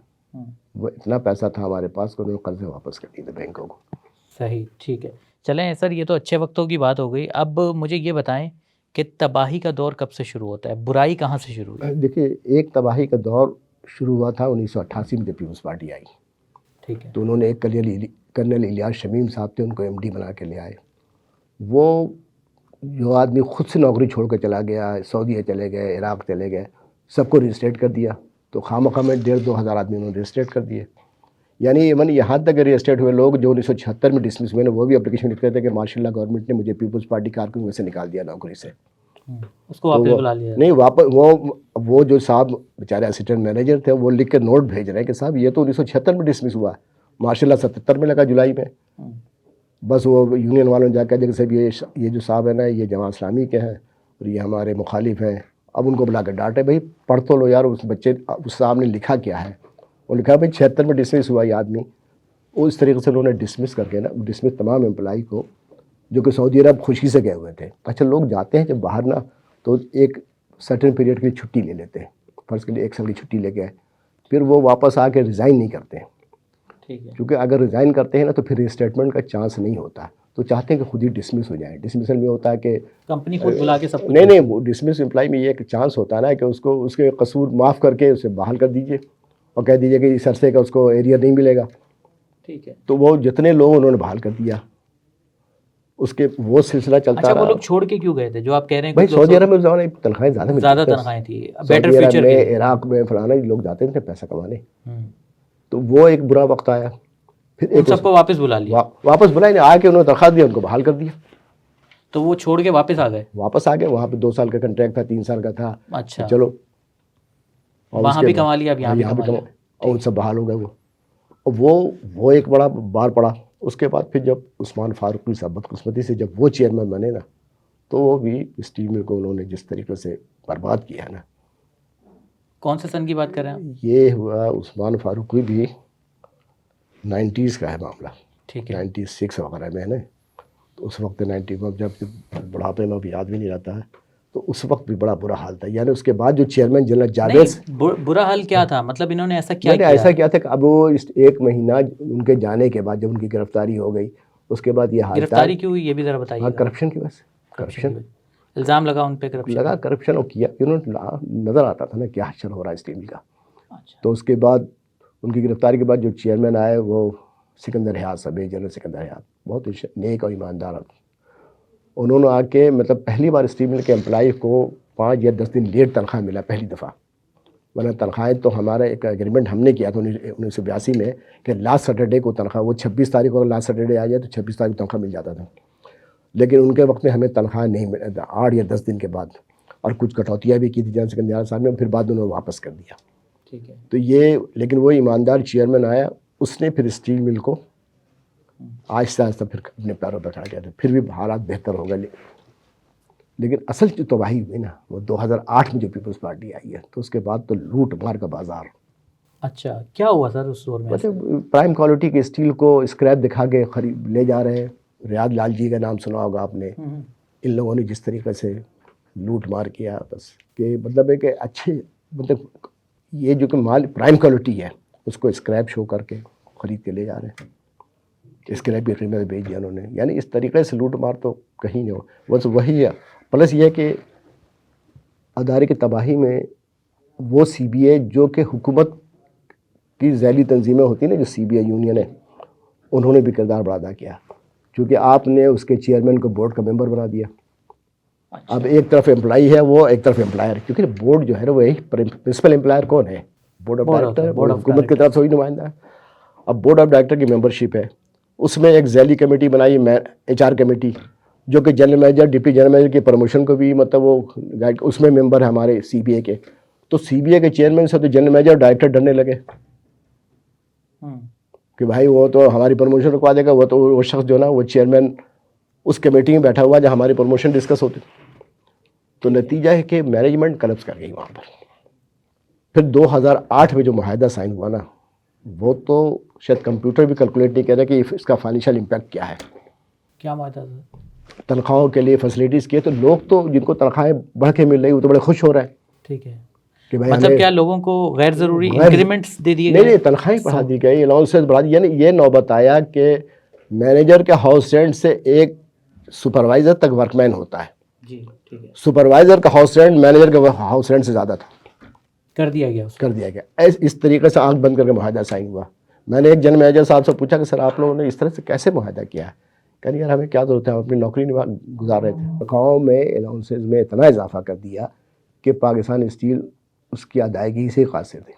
وہ اتنا پیسہ تھا ہمارے پاس کہ انہوں نے قرضے واپس کر دیے تھے بینکوں کو. صحیح. ٹھیک ہے. چلیں سر، یہ تو اچھے وقتوں کی بات ہو گئی. اب مجھے یہ بتائیں کہ تباہی کا دور کب سے شروع ہوتا ہے؟ برائی کہاں سے شروع ہوئی؟ دیکھیے، ایک تباہی کا دور شروع ہوا تھا 1988 میں جب پیپلز پارٹی آئی. ٹھیک ہے. تو انہوں نے ایک کرنل الیاس شمیم صاحب تھے، ان کو ایم ڈی بنا کے لے آئے. وہ جو آدمی خود سے نوکری چھوڑ کے چلا گیا، سعودیہ چلے گئے، عراق چلے گئے، سب کو رجسٹریٹ کر دیا. تو خواہ میں 1,500-2 ہزار آدمی انہوں نے رجسٹریٹ کر دیے. یعنی ایون یہاں تک رجسٹریٹ ہوئے لوگ جو 1976 میں ڈسمس ہوئے نا، وہ بھی اپلیکیشن لکھتے تھے کہ ماشاء اللہ گورنمنٹ نے مجھے پیپلز پارٹی کارکن میں سے نکال دیا نوکری سے. اس کو واپس بلا لیا؟ نہیں، واپس وہ جو صاحب بیچارے اسسٹنٹ مینیجر تھے وہ لکھ کے نوٹ بھیج رہے ہیں کہ صاحب یہ تو 1976 میں ڈسمس ہوا، ماشاء اللہ 77 میں لگا جولائی میں. بس وہ یونین والوں نے جا کے صاحب یہ جو صاحب ہے نا، یہ جماعت اسلامی کے ہیں اور یہ ہمارے مخالف ہیں. اب ان کو بلا کے ڈانٹے، بھائی پڑھ تو لو یار، اس بچے اس صاحب نے لکھا کیا ہے. وہ لکھا بھائی 76 میں ڈسمس ہوا یہ آدمی. وہ اس طریقے سے انہوں نے ڈسمس کر کے نا، ڈسمس تمام امپلائی کو جو کہ سعودی عرب خوشی سے گئے ہوئے تھے. اچھا، لوگ جاتے ہیں جب باہر نا تو ایک سرٹن پیریڈ کے لیے چھٹی لے لیتے ہیں. فرض کے لیے 1 سال کی چھٹی لے گئے، پھر وہ واپس آ کے ریزائن نہیں کرتے ہیں. ٹھیک ہے. کیونکہ اگر ریزائن کرتے ہیں نا تو پھر ریسٹیٹمنٹ کا چانس نہیں ہوتا. تو چاہتے ہیں کہ خود ہی ڈسمس ہو جائے. ڈسمسل میں ہوتا ہے کہ کمپنی خود بلا کے سب نہیں، وہ ڈسمس امپلائی میں یہ ایک چانس ہوتا ہے نا کہ اس کو اس کے قصور معاف کر کے اسے بحال کر دیجئے اور کہہ دیجئے کہ اس عرصے کا اس کو ایریا نہیں ملے گا. ٹھیک ہے. تو وہ جتنے لوگ انہوں نے بحال کر دیا، اس کے وہ سلسلہ چلتا رہا. اچھا، وہ لوگ چھوڑ کے کیوں گئے تھے جو آپ کہہ رہے ہیں؟ بھائی سعودی عرب میں تنخواہیں زیادہ ملتی زیادہ تنخواہیں تھی، بیٹر سعودی عرب فیوچر میں، کے. عراق میں، فلانا لوگ جاتے تھے پیسہ کمانے. تو وہ ایک برا وقت آیا. پھر ان سب کو واپس بلا لیا. واپس بلائے نہیں، آ کے انہوں نے درخواست دیا، ان کو بحال کر دیا. تو وہ چھوڑ کے واپس آ گئے؟ واپس آ گئے. وہاں پہ 2 سال کا کنٹریکٹ تھا، 3 سال کا تھا. اچھا، چلو وہاں بھی کما لیا، اب یہاں بھی کما لیا، اور ان سب بحال ہو گئے. وہ ایک بڑا بار پڑا. اس کے بعد پھر جب عثمان فاروقی صاحب بدقسمتی سے جب وہ چیئرمین بنے نا، تو وہ بھی اسٹیل مل کو انہوں نے جس طریقے سے برباد کیا نا. کون سے سن کی بات کر رہے ہیں؟ یہ ہوا عثمان فاروقی بھی 90s کا ہے معاملہ. ٹھیک ہے. 96 وغیرہ میں ہے نا. تو اس وقت 90 میں جب بڑھاپے میں اب یاد بھی نہیں رہتا ہے، تو اس وقت بھی بڑا برا حال تھا. یعنی اس کے بعد جو چیئرمین جنرل جاوید، برا حال کیا تھا؟ مطلب انہوں نے ایسا کیا ایسا کیا تھا کہ اب وہ 1 مہینہ ان کے جانے کے بعد جب ان کی گرفتاری ہو گئی، اس کے بعد یہ حال. گرفتاری کیوں ہوئی یہ بھی ذرا بتائیے. ہاں، کرپشن کی وجہ سے. کرپشن الزام لگا ان پہ، کرپشن لگا، کرپشن. اور کیا انہوں نے نظر آتا تھا نا کیا حشر ہو رہا ہے اسٹیل کا. اچھا. تو اس کے بعد ان کی گرفتاری کے بعد جو چیئرمین آئے وہ سکندر حیات صاحب، جنرل سکندر حیات، بہت نیک اور ایماندار. انہوں نے آ کے مطلب پہلی بار اسٹیل مل کے امپلائی کو 5 یا 10 دن لیٹ تنخواہ ملا پہلی دفعہ. ورنہ تنخواہیں تو ہمارا ایک ایگریمنٹ ہم نے کیا تھا 1982 میں کہ لاسٹ سیٹرڈے کو تنخواہ، وہ 26 تاریخ کو لاسٹ سیٹرڈے آ جائے تو 26 تاریخ کو تنخواہ مل جاتا تھا. لیکن ان کے وقت میں ہمیں تنخواہ نہیں مل 8 یا 10 دن کے بعد، اور کچھ کٹوتیاں بھی کی تھی جنرل سیکرٹری صاحب نے، پھر بعد انہوں نے واپس کر دیا. ٹھیک ہے. تو یہ لیکن وہ ایماندار چیئرمین آیا، اس نے پھر اسٹیل مل کو آہستہ آہستہ پھر اپنے پیروں پہ کھڑا کیا تھا، پھر بھی حالات بہتر ہو گئے. لیکن اصل جو تباہی ہوئی نا وہ 2008 میں جو پیپلز پارٹی آئی ہے، تو اس کے بعد تو لوٹ مار کا بازار. اچھا، کیا ہوا سر اس دور میں؟ مطلب پرائم کوالٹی کے اسٹیل کو اسکریپ دکھا کے خرید لے جا رہے ہیں. ریاض لال جی کا نام سنا ہوگا آپ نے. ان لوگوں نے جس طریقے سے لوٹ مار کیا، بس کہ مطلب ہے کہ اچھے مطلب یہ جو کہ مال پرائم کوالٹی ہے اس کو اسکریپ شو کر کے خرید کے لے جا رہے ہیں. اسکریپ کی قیمت بیچ دیا انہوں نے. یعنی اس طریقے سے لوٹ مار تو کہیں نہیں ہو. بس وہی ہے. پلس یہ کہ ادارے کی تباہی میں وہ سی بی اے جو کہ حکومت کی ذیلی تنظیمیں ہوتی ہیں نا، جو سی بی اے یونین ہے، انہوں نے بھی کردار بڑا ادا کیا، کیونکہ آپ نے اس کے چیئرمین کو بورڈ کا ممبر بنا دیا. اب ایک طرف امپلائی ہے وہ، ایک طرف امپلائر، کیونکہ بورڈ جو ہے نا وہ پرنسپل امپلائر کون ہے؟ Board of director. حکومت کی طرف سے وہی نمائندہ ہے. اب بورڈ آف ڈائریکٹر کی ممبرشپ ہے، اس میں ایک ذیلی کمیٹی بنائی ایچ آر کمیٹی، جو کہ general manager deputy general manager کی پروموشن کو بھی مطلب وہ اس میں ممبر ہے ہمارے سی بی اے کے. تو سی بی اے کے چیئرمین سے تو جنرل مینیجر اور ڈائریکٹر ڈرنے لگے کہ بھائی وہ تو ہماری پروموشن رکوا دے گا. وہ تو وہ شخص جو نا وہ چیئرمین اس کمیٹی میں بیٹھا ہوا جہاں ہماری پروموشن ڈسکس ہوتی. تو نتیجہ ہے کہ مینجمنٹ کلپس کر گئی وہاں پر. پھر 2008 میں جو معاہدہ سائن ہوا نا، وہ تو شاید کمپیوٹر بھی کیلکولیٹ نہیں کر رہا کہ اس کا فائنینشیل امپیکٹ کیا ہے. کیا معاہدہ تھا؟ تنخواہوں کے لیے فیسلٹیز کیے، تو لوگ تو جن کو تنخواہیں بڑھ کے مل رہی وہ تو بڑے خوش ہو رہے ہیں. ٹھیک ہے. کہ بھائی مطلب کیا لوگوں کو غیر ضروری انکریمنٹس دے دیے گئے؟ نہیں، تنخواہیں بڑھا دی گئی، الاؤنسز بڑھا دی. یعنی یہ نوبت آیا کہ مینیجر کے ہاؤس رینٹ سے ایک سپروائزر تک ورک مین ہوتا ہے. جی ٹھیک ہے. سپروائزر کا ہاؤس رینٹ مینیجر کے ہاؤس رینٹ سے زیادہ تھا. کر دیا گیا. اس طریقے سے آنکھ بند کر کے معاہدہ سائن ہوا. میں نے ایک جنرل مینیجر صاحب سے پوچھا کہ سر آپ لوگوں نے اس طرح سے کیسے معاہدہ کیا ہے؟ کہ یار ہمیں کیا ضرورت ہے، ہم اپنی نوکری گزار رہے تھے. تنخواہوں میں الاؤنسز میں اتنا اضافہ کر دیا کہ پاکستان اسٹیل اس کی ادائیگی سے قاصر تھے.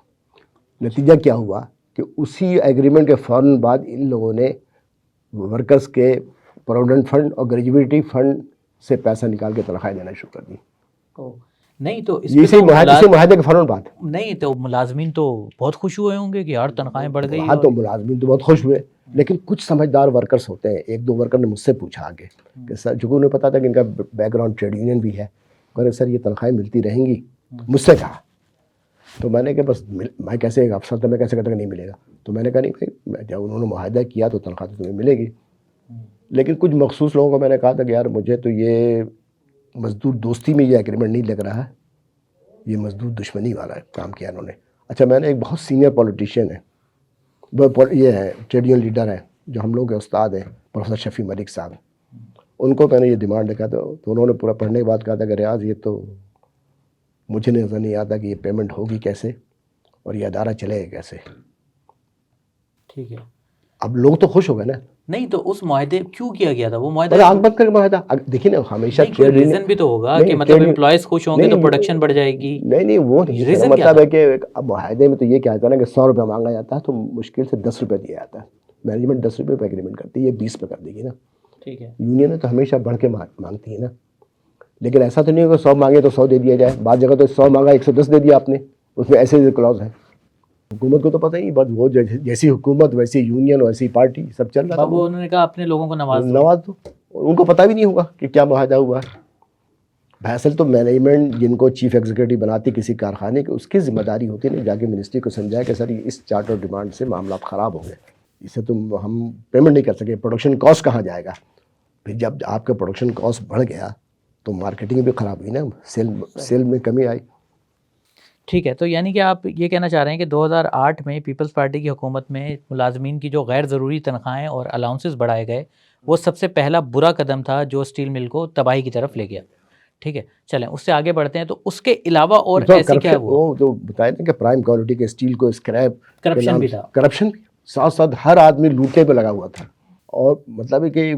نتیجہ کیا ہوا کہ اسی ایگریمنٹ کے فوراً بعد ان لوگوں نے ورکرز کے پروویڈنٹ فنڈ اور گریجویٹی فنڈ سے پیسہ نکال کے تنخواہیں دینا شروع کر دی. نہیں تو اسی معاہدے کے فوراً بعد نہیں تو ملازمین تو بہت خوش ہوئے ہوں گے کہ یار تنخواہیں بڑھ گئی. ہاں تو ملازمین تو بہت خوش ہوئے، لیکن کچھ سمجھدار ورکرز ہوتے ہیں. ایک دو ورکر نے مجھ سے پوچھا آگے کہ سر، جو انہیں پتا تھا کہ ان کا بیک گراؤنڈ ٹریڈ یونین بھی ہے، کہ سر یہ تنخواہیں ملتی رہیں گی. مجھ سے کہا تو میں نے کہا بس میں کیسے ایک افسر تھا، میں کیسے کہتا کہ نہیں ملے گا. تو میں نے کہا نہیں بھائی، جب انہوں نے معاہدہ کیا تو تنخواہ تو تمہیں ملے گی. لیکن کچھ مخصوص لوگوں کو میں نے کہا تھا کہ یار مجھے تو یہ مزدور دوستی میں یہ ایگریمنٹ نہیں لگ رہا ہے، یہ مزدور دشمنی والا کام کیا انہوں نے. اچھا، میں نے ایک بہت سینئر پولیٹیشین ہے، یہ ہے ٹریڈ یونین لیڈر ہیں جو ہم لوگوں کے استاد ہیں، پروفیسر شفیع ملک صاحب. ان کو میں نے یہ ڈیمانڈ لکھا تھا، تو انہوں نے پورا پڑھنے کے بعد کہا تھا کہ ریاض یہ تو مجھے نظر نہیں آتا کہ یہ پیمنٹ ہوگی کیسے اور یہ ادارہ چلے گا کیسے. ٹھیک ہے. اب لوگ تو خوش ہو گئے نا. نہیں تو اس معاہدے کیوں کیا گیا تھا؟ وہ معاہدہ آنکھ بند کر کے معاہدہ، دیکھیے نا ہمیشہ ریزن بھی تو ہوگا کہ مطلب امپلائیز خوش ہوں گے تو پروڈکشن بڑھ جائے گی. نہیں وہ نہیں، مطلب ہے کہ اب معاہدے میں تو یہ کیا ہوتا ہے نا کہ 100 روپے مانگا جاتا ہے تو مشکل سے 10 روپے دیا جاتا ہے. مینجمنٹ 10 روپے پہ ایگریمنٹ کرتی ہے، یہ 20 پہ کر دے گی نا. ٹھیک ہے. یونین تو ہمیشہ بڑھ کے مانگتی ہے نا. لیکن ایسا تو نہیں ہوگا 100 مانگے تو 100 دے دیا جائے. بعض جگہ تو 100 مانگا 110 دے دیا آپ نے، اس میں ایسے کلوز ہیں. حکومت کو تو پتہ ہی، بس وہ جیسی حکومت ویسی یونین ویسی پارٹی سب چل رہا ہے. وہ انہوں نے کہا اپنے لوگوں کو نواز دو. ان کو پتہ بھی نہیں ہوگا کہ کیا معاہدہ ہوا ہے. اصل تو مینجمنٹ جن کو چیف ایگزیکٹو بناتی کسی کارخانے کی، اس کی ذمہ داری ہوتی ہے جا کے منسٹری کو سمجھایا کہ سر اس چارٹ اور ڈیمانڈ سے معاملات خراب ہو گئے، اسے تم ہم پیمنٹ نہیں کر سکے. پروڈکشن کاسٹ کہاں جائے گا؟ پھر جب آپ کا پروڈکشن کاسٹ بڑھ گیا تو مارکیٹنگ بھی خراب ہوئی نا، سیل میں کمی آئی. ٹھیک ہے. تو یعنی کہ آپ یہ کہنا چاہ رہے ہیں کہ 2008 میں پیپلز پارٹی کی حکومت میں ملازمین کی جو غیر ضروری تنخواہیں اور الاؤنسز بڑھائے گئے، وہ سب سے پہلا برا قدم تھا جو اسٹیل مل کو تباہی کی طرف لے گیا. ٹھیک ہے، چلیں اس سے آگے بڑھتے ہیں. تو اس کے علاوہ اور ایسے کیا وہ جو بتایا نا کہ پرائم کوالٹی کے اسٹیل کو اسکریپ، کرپشن بھی تھا. کرپشن بھی ساتھ ساتھ ہر آدمی لوٹے پہ لگا ہوا تھا. اور مطلب ہے کہ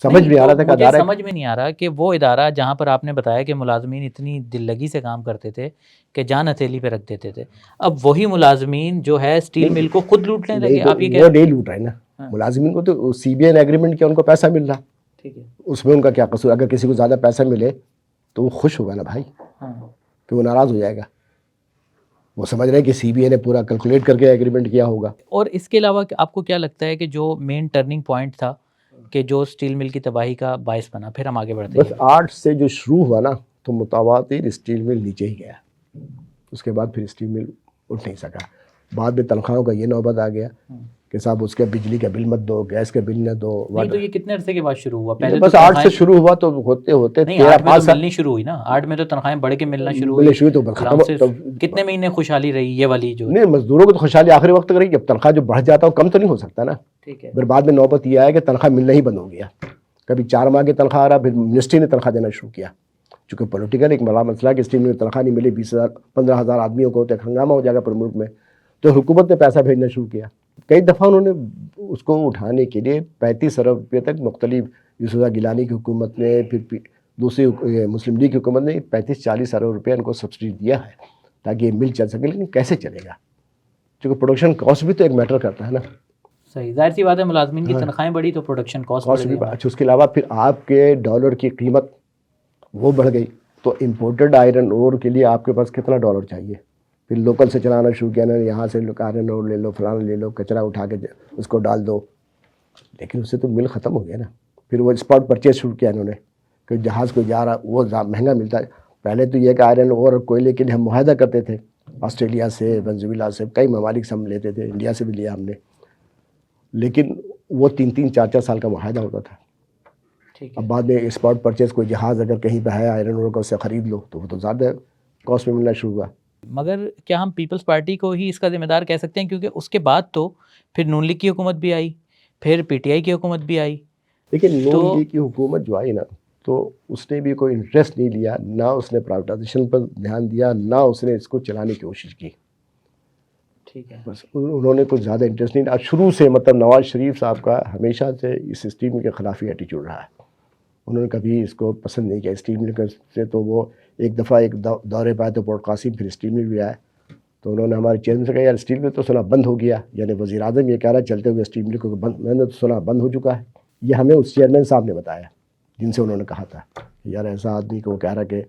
سمجھ نہیں آ رہا تھا کہ ادارہ، سمجھ میں نہیں آ رہا کہ وہ ادارہ جہاں پر آپ نے بتایا کہ ملازمین اتنی دل لگی سے کام کرتے تھے کہ جان ہتھیلی پہ رکھ دیتے تھے، اب وہی ملازمین جو ہے اسٹیل مل کو خود لوٹنے لگے. آپ یہ وہ نہیں لوٹ رہے نا ملازمین کو، تو سی بی اے نے ایگریمنٹ کیا، ان کو پیسہ مل رہا. ٹھیک ہے. اس میں ان کا کیا قصور؟ اگر کسی کو زیادہ پیسہ ملے تو وہ خوش ہوگا نا بھائی، ہاں. کہ وہ ناراض ہو جائے گا. وہ سمجھ رہے ہیں کہ سی بی اے نے پورا کیلکولیٹ کر کے ایگریمنٹ کیا ہوگا. اور اس کے علاوہ آپ کو کیا لگتا ہے کہ جو مین ٹرننگ پوائنٹ تھا کہ جو اسٹیل مل کی تباہی کا باعث بنا؟ پھر ہم آگے بڑھتے بس ہیں. 8 سے جو شروع ہوا نا تو متواتر اسٹیل مل نیچے ہی گیا. اس کے بعد پھر اسٹیل مل اٹھ نہیں سکا. بعد میں تنخواہوں کا یہ نوبت آ گیا کہ صاحب اس کے بجلی کا بل مت دو، گیس کا بل نہ دو. نہیں تو یہ کتنے عرصے کے بعد شروع ہوا؟ پہلے بس تو 8 سے شروع ہوا تو ہوتے ہوتے نہیں 13 8 میں 5 تو سال ملنی شروع ہوئی نا. 8 میں تو تنخواہیں بڑھ کے ملنا شروع ملے ہوئی. شروع تو ختم آرام سے کتنے مہینے خوشحالی رہی یہ والی جو؟ نہیں، مزدوروں کو تو خوشحالی آخری وقت تک رہی. جب تنخواہ جو بڑھ جاتا ہے کم تو نہیں ہو سکتا نا. ٹھیک ہے. پھر بعد میں نوبت یہ آیا کہ تنخواہ ملنا ہی بند ہو گیا. کبھی 4 ماہ کی تنخواہ آ رہا، پھر منسٹری نے تنخواہ دینا شروع کیا. چونکہ پولیٹیکل ایک بڑا مسئلہ ہے کہ اسٹیل میں تنخواہ نہیں ملی، 20,000 15,000 آدمیوں کو تو ایک ہنگامہ ہو جائے گا پورے ملک میں. تو حکومت نے پیسہ بھیجنا شروع کیا. کئی دفعہ انہوں نے اس کو اٹھانے کے لیے 35 ارب روپے تک مختلف، یوسف اللہ گیلانی کی حکومت نے، پھر دوسری مسلم لیگ کی حکومت نے 35-40 ارب روپے ان کو سبسڈی دیا ہے تاکہ یہ مل چل سکے. لیکن کیسے چلے گا؟ چونکہ پروڈکشن کاسٹ بھی تو ایک میٹر کرتا ہے نا. صحیح، ظاہر سی بات ہے، ملازمین کی تنخواہیں بڑھی تو پروڈکشن کاسٹ بڑھ بھی. گئی. اچھا، اس کے علاوہ پھر آپ کے ڈالر کی قیمت وہ بڑھ گئی. تو امپورٹڈ آئرن اور کے لیے آپ کے پاس کتنا ڈالر چاہیے؟ پھر لوکل سے چلانا شروع کیا نا، یہاں سے آئرن اور لے لو، فلانا لے لو، کچرا اٹھا کے اس کو ڈال دو. لیکن اس سے تو مل ختم ہو گیا نا. پھر وہ اسپاٹ پرچیز شروع کیا انہوں نے کہ جہاز کو جا رہا وہ مہنگا ملتا ہے. پہلے تو یہ کہ آئرن اور کوئلے کے لیے ہم معاہدہ کرتے تھے آسٹریلیا سے، وینزویلا سے، کئی ممالک سے ہم لیتے تھے، انڈیا سے بھی لیا ہم نے. لیکن وہ 3-3 4-4 سال کا معاہدہ ہوتا تھا. اب بعد میں اسپاٹ پرچیز کوئی جہاز اگر کہیں پہ ہے آئرن اور کا اس سے خرید لو تو وہ تو زیادہ کاسٹ میں ملنا شروع ہوا. مگر کیا ہم پیپلز پارٹی کو ہی اس کا ذمہ دار کہہ سکتے ہیں؟ کیونکہ اس کے بعد تو پھر نون لیگ کی حکومت بھی آئی، پھر پی ٹی آئی کی حکومت بھی آئی. لیکن نون لیگ کی حکومت جو آئی نا تو اس نے بھی کوئی انٹرسٹ نہیں لیا، نہ اس نے پرائیویٹائزیشن پر دھیان دیا، نہ اس نے اس کو چلانے کی کوشش کی. ٹھیک ہے. بس انہوں نے کچھ زیادہ انٹرسٹ نہیں. شروع سے مطلب نواز شریف صاحب کا ہمیشہ سے اس اسٹیم کے خلاف ہی ایٹیچیوڈ رہا ہے. انہوں نے کبھی اس کو پسند نہیں کیا اسٹیم سے. تو وہ ایک دفعہ ایک دورے پہ آئے تو پورٹ قاسم، پھر اسٹیم مل بھی آئے تو انہوں نے ہمارے چیئرمین سے کہا یار اسٹیل مل تو سنا بند ہو گیا. یعنی وزیر اعظم یہ کہہ رہا ہے چلتے ہوئے اسٹیل مل کو بند، میں نے تو سنا بند ہو چکا ہے. یہ ہمیں اس چیئرمین صاحب نے بتایا جن سے انہوں نے کہا تھا یار ایسا آدمی کو وہ کہہ رہا کہ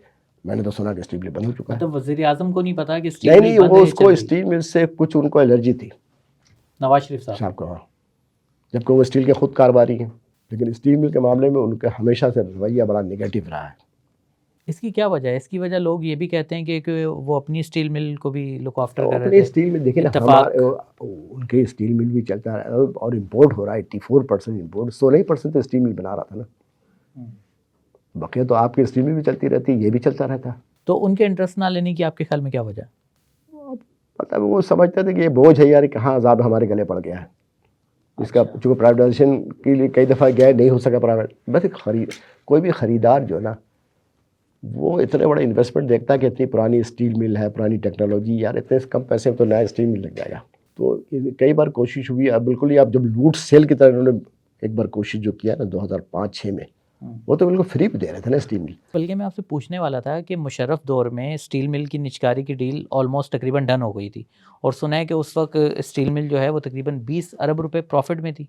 میں نے تو سنا کہ اسٹیل مل بند ہو چکا ہے. تو وزیر اعظم کو نہیں پتا کہ نہیں، وہ اس کو اسٹیل مل سے کچھ ان کو الرجی تھی نواز شریف صاحب کو، جبکہ وہ اسٹیل کے خود کاروباری ہیں. لیکن اسٹیل مل کے معاملے میں ان کا ہمیشہ سے رویہ بڑا نگیٹو رہا ہے. اس کی کیا وجہ ہے؟ اس کی وجہ لوگ یہ بھی کہتے ہیں کہ وہ اپنی اسٹیل مل کو بھی لک آفٹر کر رہے تھے. اسٹیل مل دیکھیں نا، ان کے اسٹیل مل بھی چلتا ہے اور امپورٹ ہو رہا ہے 84% امپورٹ. 16% تو اسٹیل مل بنا رہا تھا نا. بقیہ تو آپ کی اسٹیل مل بھی چلتی رہتی، یہ بھی چلتا رہتا. تو ان کے انٹرسٹ نہ لینے کی آپ کے خیال میں کیا وجہ؟ پتہ وہ سمجھتے تھے کہ یہ بوجھ ہے یار، کہاں عذاب ہمارے گلے پڑ گیا ہے. اس کا چونکہ پرائیویٹائزیشن کے لیے کئی دفعہ گئے، نہیں ہو سکا پرائیویٹ. بس کوئی بھی خریدار جو ہے نا وہ اتنے بڑے انویسٹمنٹ دیکھتا ہے کہ اتنی پرانی اسٹیل مل ہے، پرانی ٹیکنالوجی، یار اتنے کم پیسے میں تو نیا اسٹیل مل لگ جائے گا. تو کئی بار کوشش ہوئی. اب بالکل ہی آپ جب لوٹ سیل کی طرح انہوں نے ایک بار کوشش جو کیا نا 2005-6 میں، وہ تو بالکل فری پہ دے رہے تھے نا اسٹیل مل. بلکہ میں آپ سے پوچھنے والا تھا کہ مشرف دور میں اسٹیل مل کی نجکاری کی ڈیل آلموسٹ تقریباً ڈن ہو گئی تھی، اور سنا ہے کہ اس وقت اسٹیل مل جو ہے وہ تقریباً 20 ارب روپے پروفٹ میں تھی.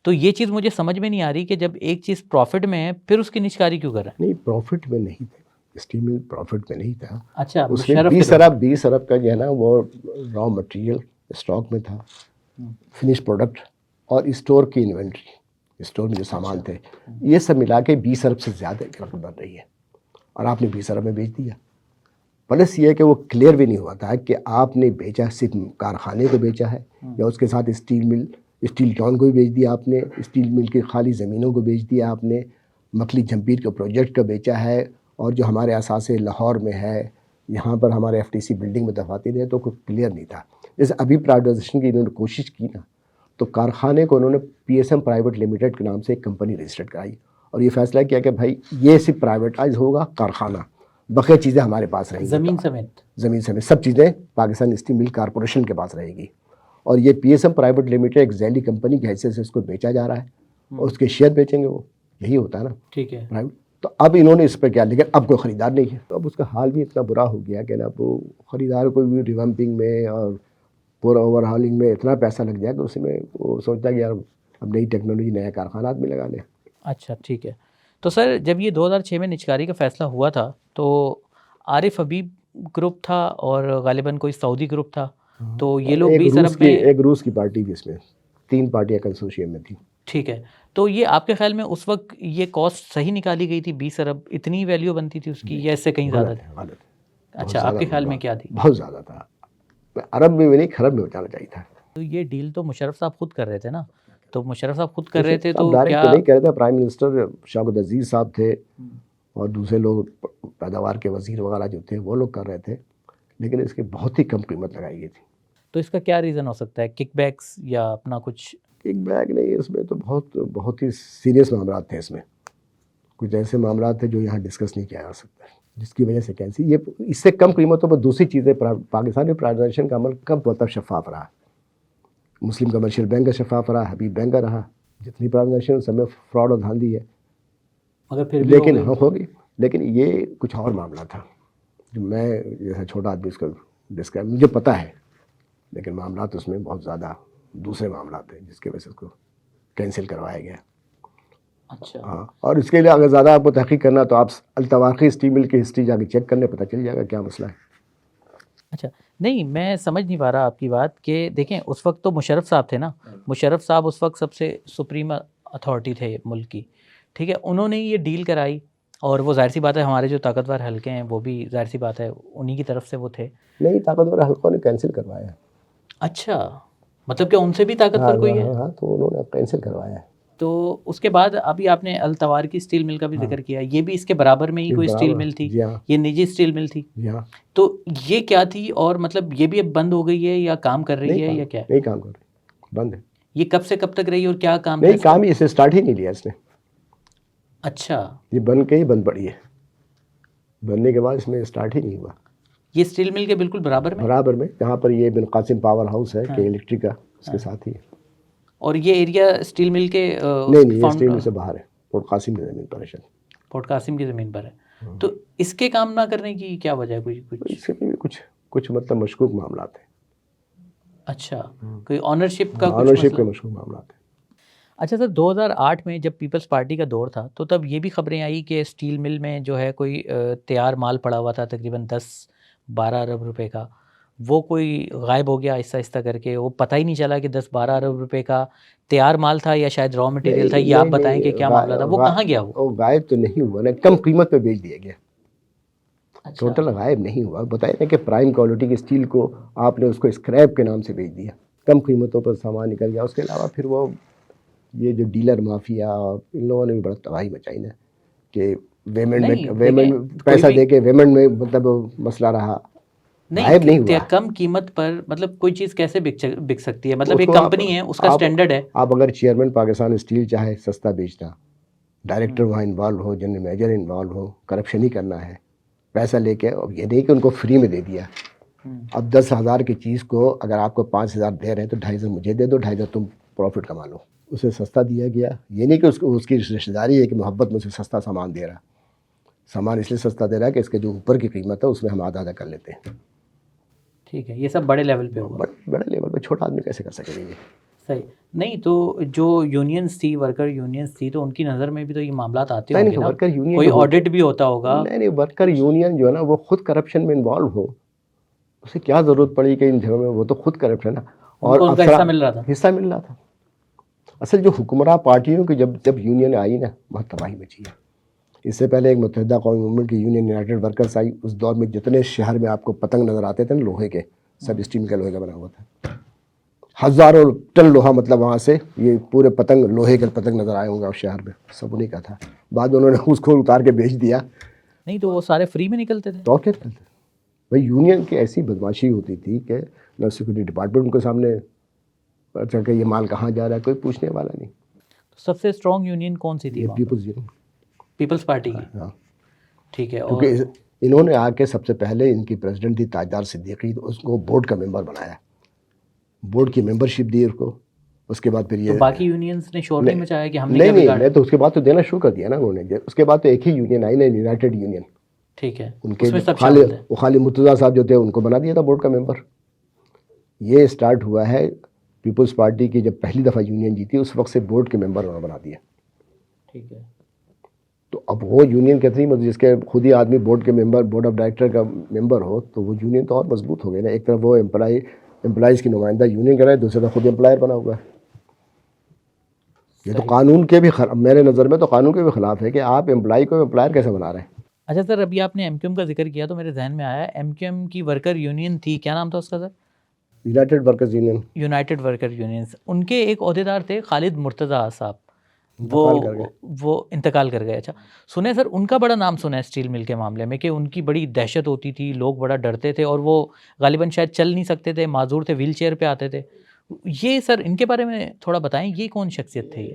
تو یہ چیز مجھے سمجھ میں نہیں آ رہی کہ جب ایک چیز پروفٹ میں ہے پھر اس کی نجکاری کیوں کر رہا ہے؟ نہیں، پروفٹ میں نہیں تھا اسٹیل مل، پروفٹ میں نہیں تھا. اچھا، اس میں 20 ارب کا جو ہے نا وہ را مٹیریل اسٹاک میں تھا، فنش پروڈکٹ اور اسٹور کی انوینٹری، اسٹور میں جو سامان تھے، یہ سب ملا کے 20 ارب سے زیادہ رقم بن رہی ہے. اور آپ نے 20 ارب میں بیچ دیا. پلس یہ ہے کہ وہ کلیئر بھی نہیں ہوا تھا کہ آپ نے بیچا صرف کارخانے کو بیچا ہے یا اس کے ساتھ اسٹیل مل، اسٹیل ٹاؤن کو بھی بیچ دیا آپ نے، اسٹیل مل کی خالی زمینوں کو بیچ دیا آپ نے، مکھلی جھمپیر کے پروجیکٹ کا بیچا ہے، اور جو ہمارے اثاثے لاہور میں ہے، یہاں پر ہمارے ایف ٹی سی بلڈنگ میں دفاتر ہے، تو کوئی کلیئر نہیں تھا. جیسے ابھی پرائیویٹائزیشن کی انہوں نے کوشش کی نا تو کارخانے کو انہوں نے P S M private limited کے نام سے ایک کمپنی رجسٹرڈ کرائی اور یہ فیصلہ کیا کہ بھائی یہ صرف پرائیویٹائز ہوگا کارخانہ، بقیہ چیزیں ہمارے پاس رہیں گی، زمین سمیت سب چیزیں پاکستان اسٹیل مل کارپوریشن کے پاس رہے گی. اور یہ P S M private limited ایک ذیلی کمپنی کی حیثیت سے اس کو بیچا جا رہا ہے اور اس کے شیئر بیچیں گے وہ، یہی ہوتا ہے نا. ٹھیک ہے. تو اب انہوں نے اس پہ کیا، لیکن اب کوئی خریدار نہیں ہے. تو اب اس کا حال بھی اتنا برا ہو گیا کہ نا وہ خریدار کو بھی ریومپنگ میں اور پورا اوور ہالنگ میں اتنا پیسہ لگ جائے کہ اس میں وہ سوچتا ہے کہ یار اب نئی ٹیکنالوجی، نیا کارخانات میں لگا لیں. اچھا ٹھیک ہے. تو سر جب یہ 2006 میں نچکاری کا فیصلہ ہوا تھا تو عارف حبیب گروپ تھا اور غالباً کوئی سعودی گروپ تھا، تو یہ لوگ 20 ارب میں، ایک روس کی پارٹی بھی اس میں، 3 پارٹیاں کنسورشیم میں تھیں. ٹھیک ہے. تو یہ آپ کے خیال میں اس وقت یہ کاسٹ صحیح نکالی گئی تھی؟ 20 ارب اتنی ویلیو بنتی تھی اس کی یا اس سے کہیں زیادہ تھی؟ غلط ہے. اچھا، آپ کے خیال میں کیا تھی؟ بہت زیادہ تھا. عرب میں نہیں، خرب میں بچانا چاہیے تھا. تو یہ ڈیل تو مشرف صاحب خود کر رہے تھے نا، تو مشرف صاحب خود کر رہے تھے تو ڈائریکٹ کیا تو نہیں کہہ رہے تھے، پرائم منسٹر شوکت عزیز صاحب تھے اور دوسرے لوگ پیداوار کے وزیر وغیرہ جو تھے وہ لوگ کر رہے تھے، لیکن اس کی بہت ہی کم قیمت لگائی گئی تھی. تو اس کا کیا ریزن ہو سکتا ہے؟ کک بیکس یا اپنا کچھ؟ ایک بیگ نہیں، اس میں تو بہت ہی سیریس معاملات تھے. اس میں کچھ ایسے معاملات تھے جو یہاں ڈسکس نہیں کیا جا سکتا، جس کی وجہ سے کینسی یہ اس سے کم قیمتوں پر دوسری چیزیں. پاکستان میں پرائیویٹائزیشن کا عمل کب مطلب شفاف رہا؟ مسلم کمرشل بینک کا شفاف رہا، حبیب بینک کا رہا. جتنی پرائیویٹائزیشن سب میں فراڈ اور دھاندلی ہے، مگر پھر بھی لیکن ہوگی. لیکن یہ کچھ اور معاملہ تھا جو میں جیسا چھوٹا آدمی اس کو ڈسکرائب مجھے پتہ ہے، لیکن معاملات اس میں بہت زیادہ دوسرے معاملات ہیں جس کی وجہ سے اس کو کینسل کروایا گیا. اچھا. ہاں، اور اس کے لیے اگر زیادہ آپ کو تحقیق کرنا تو آپ التواقی اسٹیل مل کی ہسٹری جا کے چیک کرنے پتہ چل جائے گا کیا مسئلہ ہے. اچھا، نہیں میں سمجھ نہیں پا رہا آپ کی بات کہ دیکھیں اس وقت تو مشرف صاحب تھے نا، مشرف صاحب اس وقت سب سے سپریم اتھارٹی تھے ملک کی، ٹھیک ہے. انہوں نے یہ ڈیل کرائی اور وہ ظاہر سی بات ہے ہمارے جو طاقتور حلقے ہیں وہ بھی ظاہر سی بات ہے انہی کی طرف سے وہ تھے. نہیں، طاقتور حلقوں نے کینسل کروایا. اچھا، مطلب کہ ان سے بھی طاقتور کوئی ہے؟ ہاں، تو انہوں نے کینسل کروایا ہے. تو اس کے بعد ابھی آپ نے التوار کی اسٹیل مل کا بھی ذکر کیا، یہ بھی اس کے برابر میں ہی کوئی اسٹیل مل تھی؟ یہ نجی اسٹیل مل تھی؟ تو یہ کیا تھی اور مطلب یہ بھی اب بند ہو گئی ہے یا کام کر رہی ہے یا کیا؟ نہیں کام کر رہی، بند ہے. یہ کب سے کب تک رہی اور کیا کام؟ نہیں کام ہی اسے اسٹارٹ ہی نہیں لیا اس نے. اچھا، یہ بن کے ہی بند پڑی ہے، بننے کے بعد اس میں اسٹارٹ ہی نہیں ہوا. یہ اسٹیل مل کے بالکل برابر میں جہاں پر یہ بن قاسم پاور ہاؤس ہے کہ الیکٹرک کا، اس کے ساتھ ہی ہے. اور یہ ایریا اسٹیل مل کے نہیں یہ اسٹیل مل سے باہر ہے، پورٹ قاسم کی زمین پر ہے. پورٹ قاسم کی زمین پر ہے. تو اس کے کام نہ کرنے کی کیا وجہ ہے؟ اس کے بھی کچھ مطلب مشکوک معاملات ہیں. اچھا، کوئی آنرشپ کا آنرشپ کے مشکوک معاملات ہیں. اچھا سر، 2008 میں جب پیپلز پارٹی کا دور تھا تو تب یہ بھی خبریں آئی کہ اسٹیل مل میں جو ہے کوئی تیار مال پڑا ہوا تھا تقریباً 10-12 ارب روپے کا، وہ کوئی غائب ہو گیا آہستہ آہستہ کر کے. وہ پتہ ہی نہیں چلا کہ 10-12 ارب روپے کا تیار مال تھا یا شاید را مٹیریل تھا. یہ آپ بتائیں کہ کیا معاملہ تھا، وہ کہاں گیا؟ وہ غائب تو نہیں ہوا نا، کم قیمت پہ بیچ دیا گیا. ٹوٹل غائب نہیں ہوا. بتائیں نا کہ پرائم کوالٹی کے اسٹیل کو آپ نے اس کو اسکریپ کے نام سے بیچ دیا، کم قیمتوں پر سامان نکل گیا. اس کے علاوہ پھر وہ یہ جو ڈیلر مافیا اور ان لوگوں نے بھی بڑا تباہی مچائی نا کہ ویمنٹ پیسہ دے کے ویمنٹ میں مطلب مسئلہ رہا. نہیں، کم قیمت پر مطلب کوئی چیز کیسے بک سکتی ہے؟ مطلب ایک کمپنی ہے، اس کا سٹینڈرڈ ہے. آپ اگر چیئرمین پاکستان اسٹیل چاہے سستا بیچنا، ڈائریکٹر وہاں انوالو ہو، جنرل مینیجر انوالو ہو، کرپشن ہی کرنا ہے، پیسہ لے کے. اب یہ نہیں کہ ان کو فری میں دے دیا. اب 10,000 کی چیز کو اگر آپ کو 5,000 دے رہے ہیں تو 2,500 مجھے دے دو، 2,500 تم پروفٹ کما لو. اسے سستا دیا گیا. یہ نہیں کہ اس کی رشتہ داری ہے کہ محبت میں اسے سستا سامان دے رہا. سامان اس لیے سستا دے رہا ہے کہ اس کے جو اوپر کی قیمت ہے اس میں ہم آدھا کر لیتے ہیں. ٹھیک ہے، یہ سب بڑے لیول پہ ہوگا. بڑے لیول پہ چھوٹا آدمی کیسے کر سکے گا یہ؟ صحیح نہیں. تو جو یونینز تھی، ورکر یونینز تھی، تو ان کی نظر میں بھی تو یہ معاملات آتے ہوں گے نا، کوئی آڈٹ بھی ہوتا ہوگا. نہیں، ورکر یونین جو ہے نا وہ خود کرپشن میں انوالو ہو، اسے کیا ضرورت پڑی کہ ان جگہوں میں، وہ تو خود کرپٹ ہے نا. اور ان کا حصہ مل رہا تھا. اصل جو حکمراں پارٹیوں کی جب یونین آئی نا بہت تباہی مچی ہے. اس سے پہلے ایک متحدہ قومی موومنٹ کی یونین یونائٹڈ ورکرز آئی. اس دور میں جتنے شہر میں آپ کو پتنگ نظر آتے تھے نا لوہے کے، سب اسٹیل کا لوہے کا بنا ہوا تھا. ہزاروں ٹن لوہا، مطلب وہاں سے یہ پورے پتنگ لوہے کے پتنگ نظر آئے ہوں گے شہر میں، سب انہیں کا تھا. بعد میں انہوں نے اس کو اتار کے بیچ دیا. نہیں تو وہ سارے فری میں نکلتے تھے. تو کیا نکلتے تھے بھائی؟ یونین کی ایسی بدماشی ہوتی تھی کہ نہ سیکورٹی ڈپارٹمنٹ ان کے سامنے کہ یہ مال کہاں جا رہا ہے کوئی پوچھنے والا نہیں. سب سے اسٹرانگ یونین کون سی تھی؟ پیپلز پارٹی کی. ہاں ٹھیک ہے. کیونکہ انہوں نے آ کے سب سے پہلے ان کی پریزیڈنٹ تھی تاجدار صدیقی، اس کو بورڈ کا ممبر بنایا، بورڈ کی ممبرشپ دی اس کو. اس کے بعد پھر یہ باقی یونینز نے شور نہیں مچایا کہ ہم نے نہیں میں تو اس کے بعد تو دینا شروع کر دیا نا انہوں نے. اس کے بعد تو ایک ہی یونین آئی نا، یونائٹڈ یونین. ٹھیک ہے، ان کے خالی مرتضیٰ صاحب جو تھے ان کو بنا دیا تھا بورڈ کا ممبر. یہ اسٹارٹ ہوا ہے پیپلز پارٹی کی جب پہلی دفعہ یونین جیتی، اس وقت سے بورڈ کے ممبر انہوں نے بنا دیا. ٹھیک ہے. تو اب وہ یونین کتنی مطلب جس کے خود ہی آدمی بورڈ کے ممبر، بورڈ آف ڈائریکٹر کا ممبر ہو، تو وہ یونین تو اور مضبوط ہو گئی نا. ایک طرف وہ امپلائیز کی نمائندہ یونین کر رہا ہے، دوسری طرف خود امپلائر بنا ہوا ہے. یہ تو قانون کے بھی میرے نظر میں تو قانون کے بھی خلاف ہے کہ آپ امپلائی کو امپلائر کیسے بنا رہے ہیں. اچھا سر، ابھی آپ نے ایم کیو ایم کا ذکر کیا تو میرے ذہن میں آیا ایم کیو ایم کی ورکر یونین تھی، کیا نام تھا اس کا sir? United workers union. United worker unions. ان کے ایک عہدیدار تھے خالد مرتضیٰ صاحب، انتقال کر گئے. وہ انتقال کر گئے. اچھا سنیں سر، ان کا بڑا نام سنا ہے اسٹیل مل کے معاملے میں کہ ان کی بڑی دہشت ہوتی تھی، لوگ بڑا ڈرتے تھے، اور وہ غالباً شاید چل نہیں سکتے تھے، معذور تھے، ویل چیئر پہ آتے تھے. یہ سر ان کے بارے میں تھوڑا بتائیں، یہ کون شخصیت تھے؟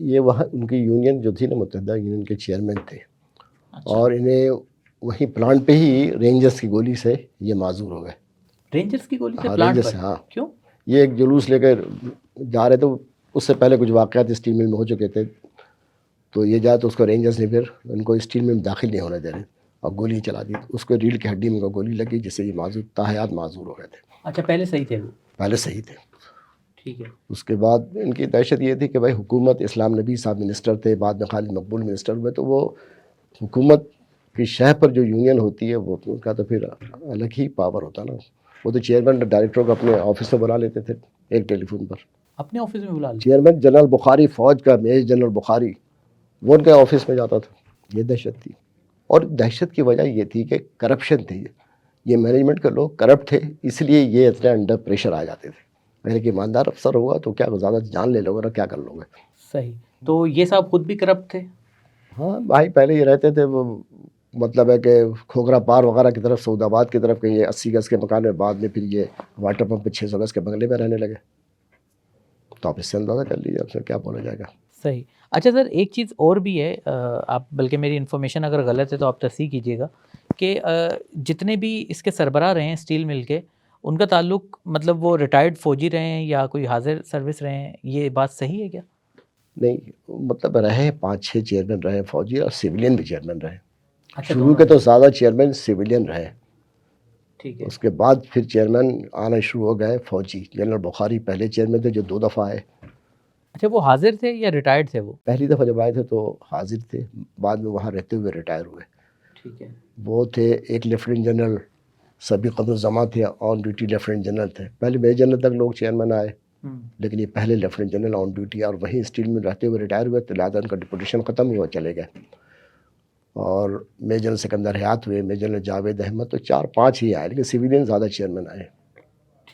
یہ وہاں ان کی یونین جو تھی نا، متحدہ یونین کے چیئرمین تھے. اور انہیں وہیں پلانٹ پہ ہی رینجرز کی گولی سے یہ معذور ہو گئے. رینجرز کی گولی سے ہاں، پلانٹ رینجرز پر؟ ہاں. کیوں؟ یہ ایک جلوس لے کر جا رہے تھے، اس سے پہلے کچھ واقعات اسٹیل مل میں ہو چکے تھے، تو یہ جائے تو اس کو رینجرز نے پھر ان کو اسٹیل مل میں داخل نہیں ہونے دے رہے اور گولی چلا دی. اس کو ریڑھ کی ہڈی میں گولی لگی جس سے یہ معذور تاحیات معذور ہو گئے تھے. اچھا پہلے صحیح تھے وہ؟ پہلے صحیح تھے. ٹھیک ہے. اس کے بعد ان کی دہشت یہ تھی کہ بھائی حکومت، اسلام نبی صاحب منسٹر تھے، بعد میں خالد مقبول منسٹر ہوئے، تو وہ حکومت کی شہ پر جو یونین ہوتی ہے وہ ان کا تو پھر الگ ہی پاور ہوتا نا. وہ تو چیئرمین ڈائریکٹر کو اپنے آفس میں بلا لیتے تھے ایک ٹیلی فون پر. اپنے آفس میں بلا لیا؟ چیئرمین جنرل بخاری، فوج کا میجر جنرل بخاری، وہ ان کے آفس میں جاتا تھا. یہ دہشت تھی. اور دہشت کی وجہ یہ تھی کہ کرپشن تھی. یہ مینجمنٹ کے لوگ کرپٹ تھے، اس لیے یہ اتنے انڈر پریشر آ جاتے تھے. پہلے کہ ایماندار افسر ہوگا تو کیا زیادہ جان لے لو گے نا، کیا کر لو گے. صحیح. تو یہ صاحب خود بھی کرپٹ تھے؟ ہاں بھائی، پہلے یہ رہتے تھے، وہ مطلب ہے کہ کھوکھرا پار وغیرہ کی طرف، سعود آباد کی طرف کہیں 80 گز کے مکان میں، بعد میں پھر یہ واٹر پمپ پہ 600 گز کے بنگلے میں رہنے لگے. تو آپ اس سے اندازہ کر لیجیے اب سے کیا بولا جائے گا. صحیح. اچھا سر، ایک چیز اور بھی ہے، آپ بلکہ میری انفارمیشن اگر غلط ہے تو آپ تصحیح کیجیے گا، کہ جتنے بھی اس کے سربراہ رہے ہیں اسٹیل مل کے، ان کا تعلق مطلب وہ ریٹائرڈ فوجی رہے ہیں یا کوئی حاضر سروس رہے ہیں، یہ بات صحیح ہے کیا؟ نہیں، مطلب رہے 5-6 چیئرمین رہے فوجی، اور سویلین بھی چیئرمین رہے. اچھا شروع کے تو زیادہ چیئرمین سویلین رہے. ٹھیک ہے. اس کے بعد پھر چیئرمین آنا شروع ہو گئے فوجی. جنرل بخاری پہلے چیئرمین تھے جو 2 دفعہ آئے. اچھا وہ حاضر تھے یا ریٹائرڈ تھے؟ وہ پہلی دفعہ جب آئے تھے تو حاضر تھے، بعد میں وہاں رہتے ہوئے ریٹائر ہوئے. ٹھیک ہے. وہ تھے ایک لیفٹیننٹ جنرل سبیق الزماں تھے، آن ڈیوٹی لیفٹیننٹ جنرل تھے. پہلے میجر جنرل تک لوگ چیئرمین آئے، لیکن یہ پہلے لیفٹیننٹ جنرل آن ڈیوٹی، اور وہیں اسٹیل میں رہتے ہوئے ریٹائر ہوئے، تو لہٰذا ان کا ڈپوٹیشن ختم ہوا، چلے گئے. اور میجر جنرل سکندر حیات ہوئے، میجر جنرل جاوید احمد، تو 4-5 ہی آئے، لیکن سویلین زیادہ چیئرمین آئے.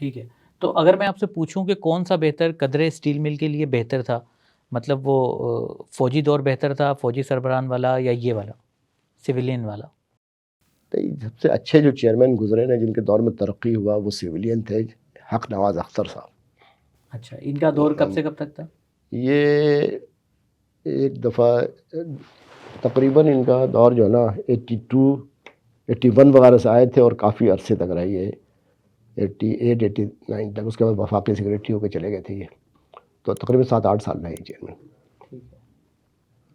ٹھیک ہے. تو اگر میں آپ سے پوچھوں کہ کون سا بہتر قدرے اسٹیل مل کے لیے بہتر تھا، مطلب وہ فوجی دور بہتر تھا، فوجی سربراہان والا، یا یہ والا سویلین والا؟ سب سے اچھے جو چیئرمین گزرے نا، جن کے دور میں ترقی ہوا، وہ سویلین تھے، حق نواز اختر صاحب. اچھا، ان کا دور کب سے کب تک تھا؟ یہ ایک دفعہ تقریباً ان کا دور جو ہے نا 81 وغیرہ سے آئے تھے، اور کافی عرصے تک رہے یہ 88-89 تک. اس کے بعد وفاقی سیکریٹری ہو کے چلے گئے تھے یہ. تو تقریباً 7-8 سال رہے چیئرمین.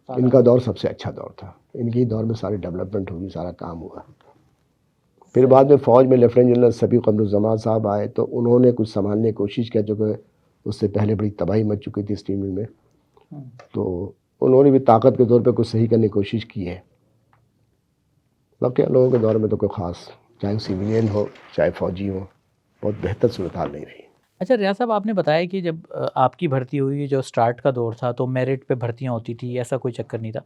ان کا دور سب سے اچھا دور تھا. ان کی دور میں ساری ڈیولپمنٹ ہوئی، سارا کام ہوا. پھر بعد میں فوج میں لیفٹیننٹ جنرل سبیق الزماں صاحب آئے، تو انہوں نے کچھ سنبھالنے کی کوشش کی، جو کہ اس سے پہلے بڑی تباہی مچ چکی تھی اسٹیل مل میں. تو انہوں نے بھی طاقت کے طور پہ کچھ صحیح کرنے کی کوشش کی ہے. باقی لوگوں کے دور میں تو کوئی خاص، چاہے سویلین ہو چاہے فوجی ہو، بہت بہتر صورتحال نہیں رہی. اچھا ریاض صاحب، آپ نے بتایا کہ جب آپ کی بھرتی ہوئی، جو سٹارٹ کا دور تھا، تو میرٹ پہ بھرتیاں ہوتی تھی، ایسا کوئی چکر نہیں تھا.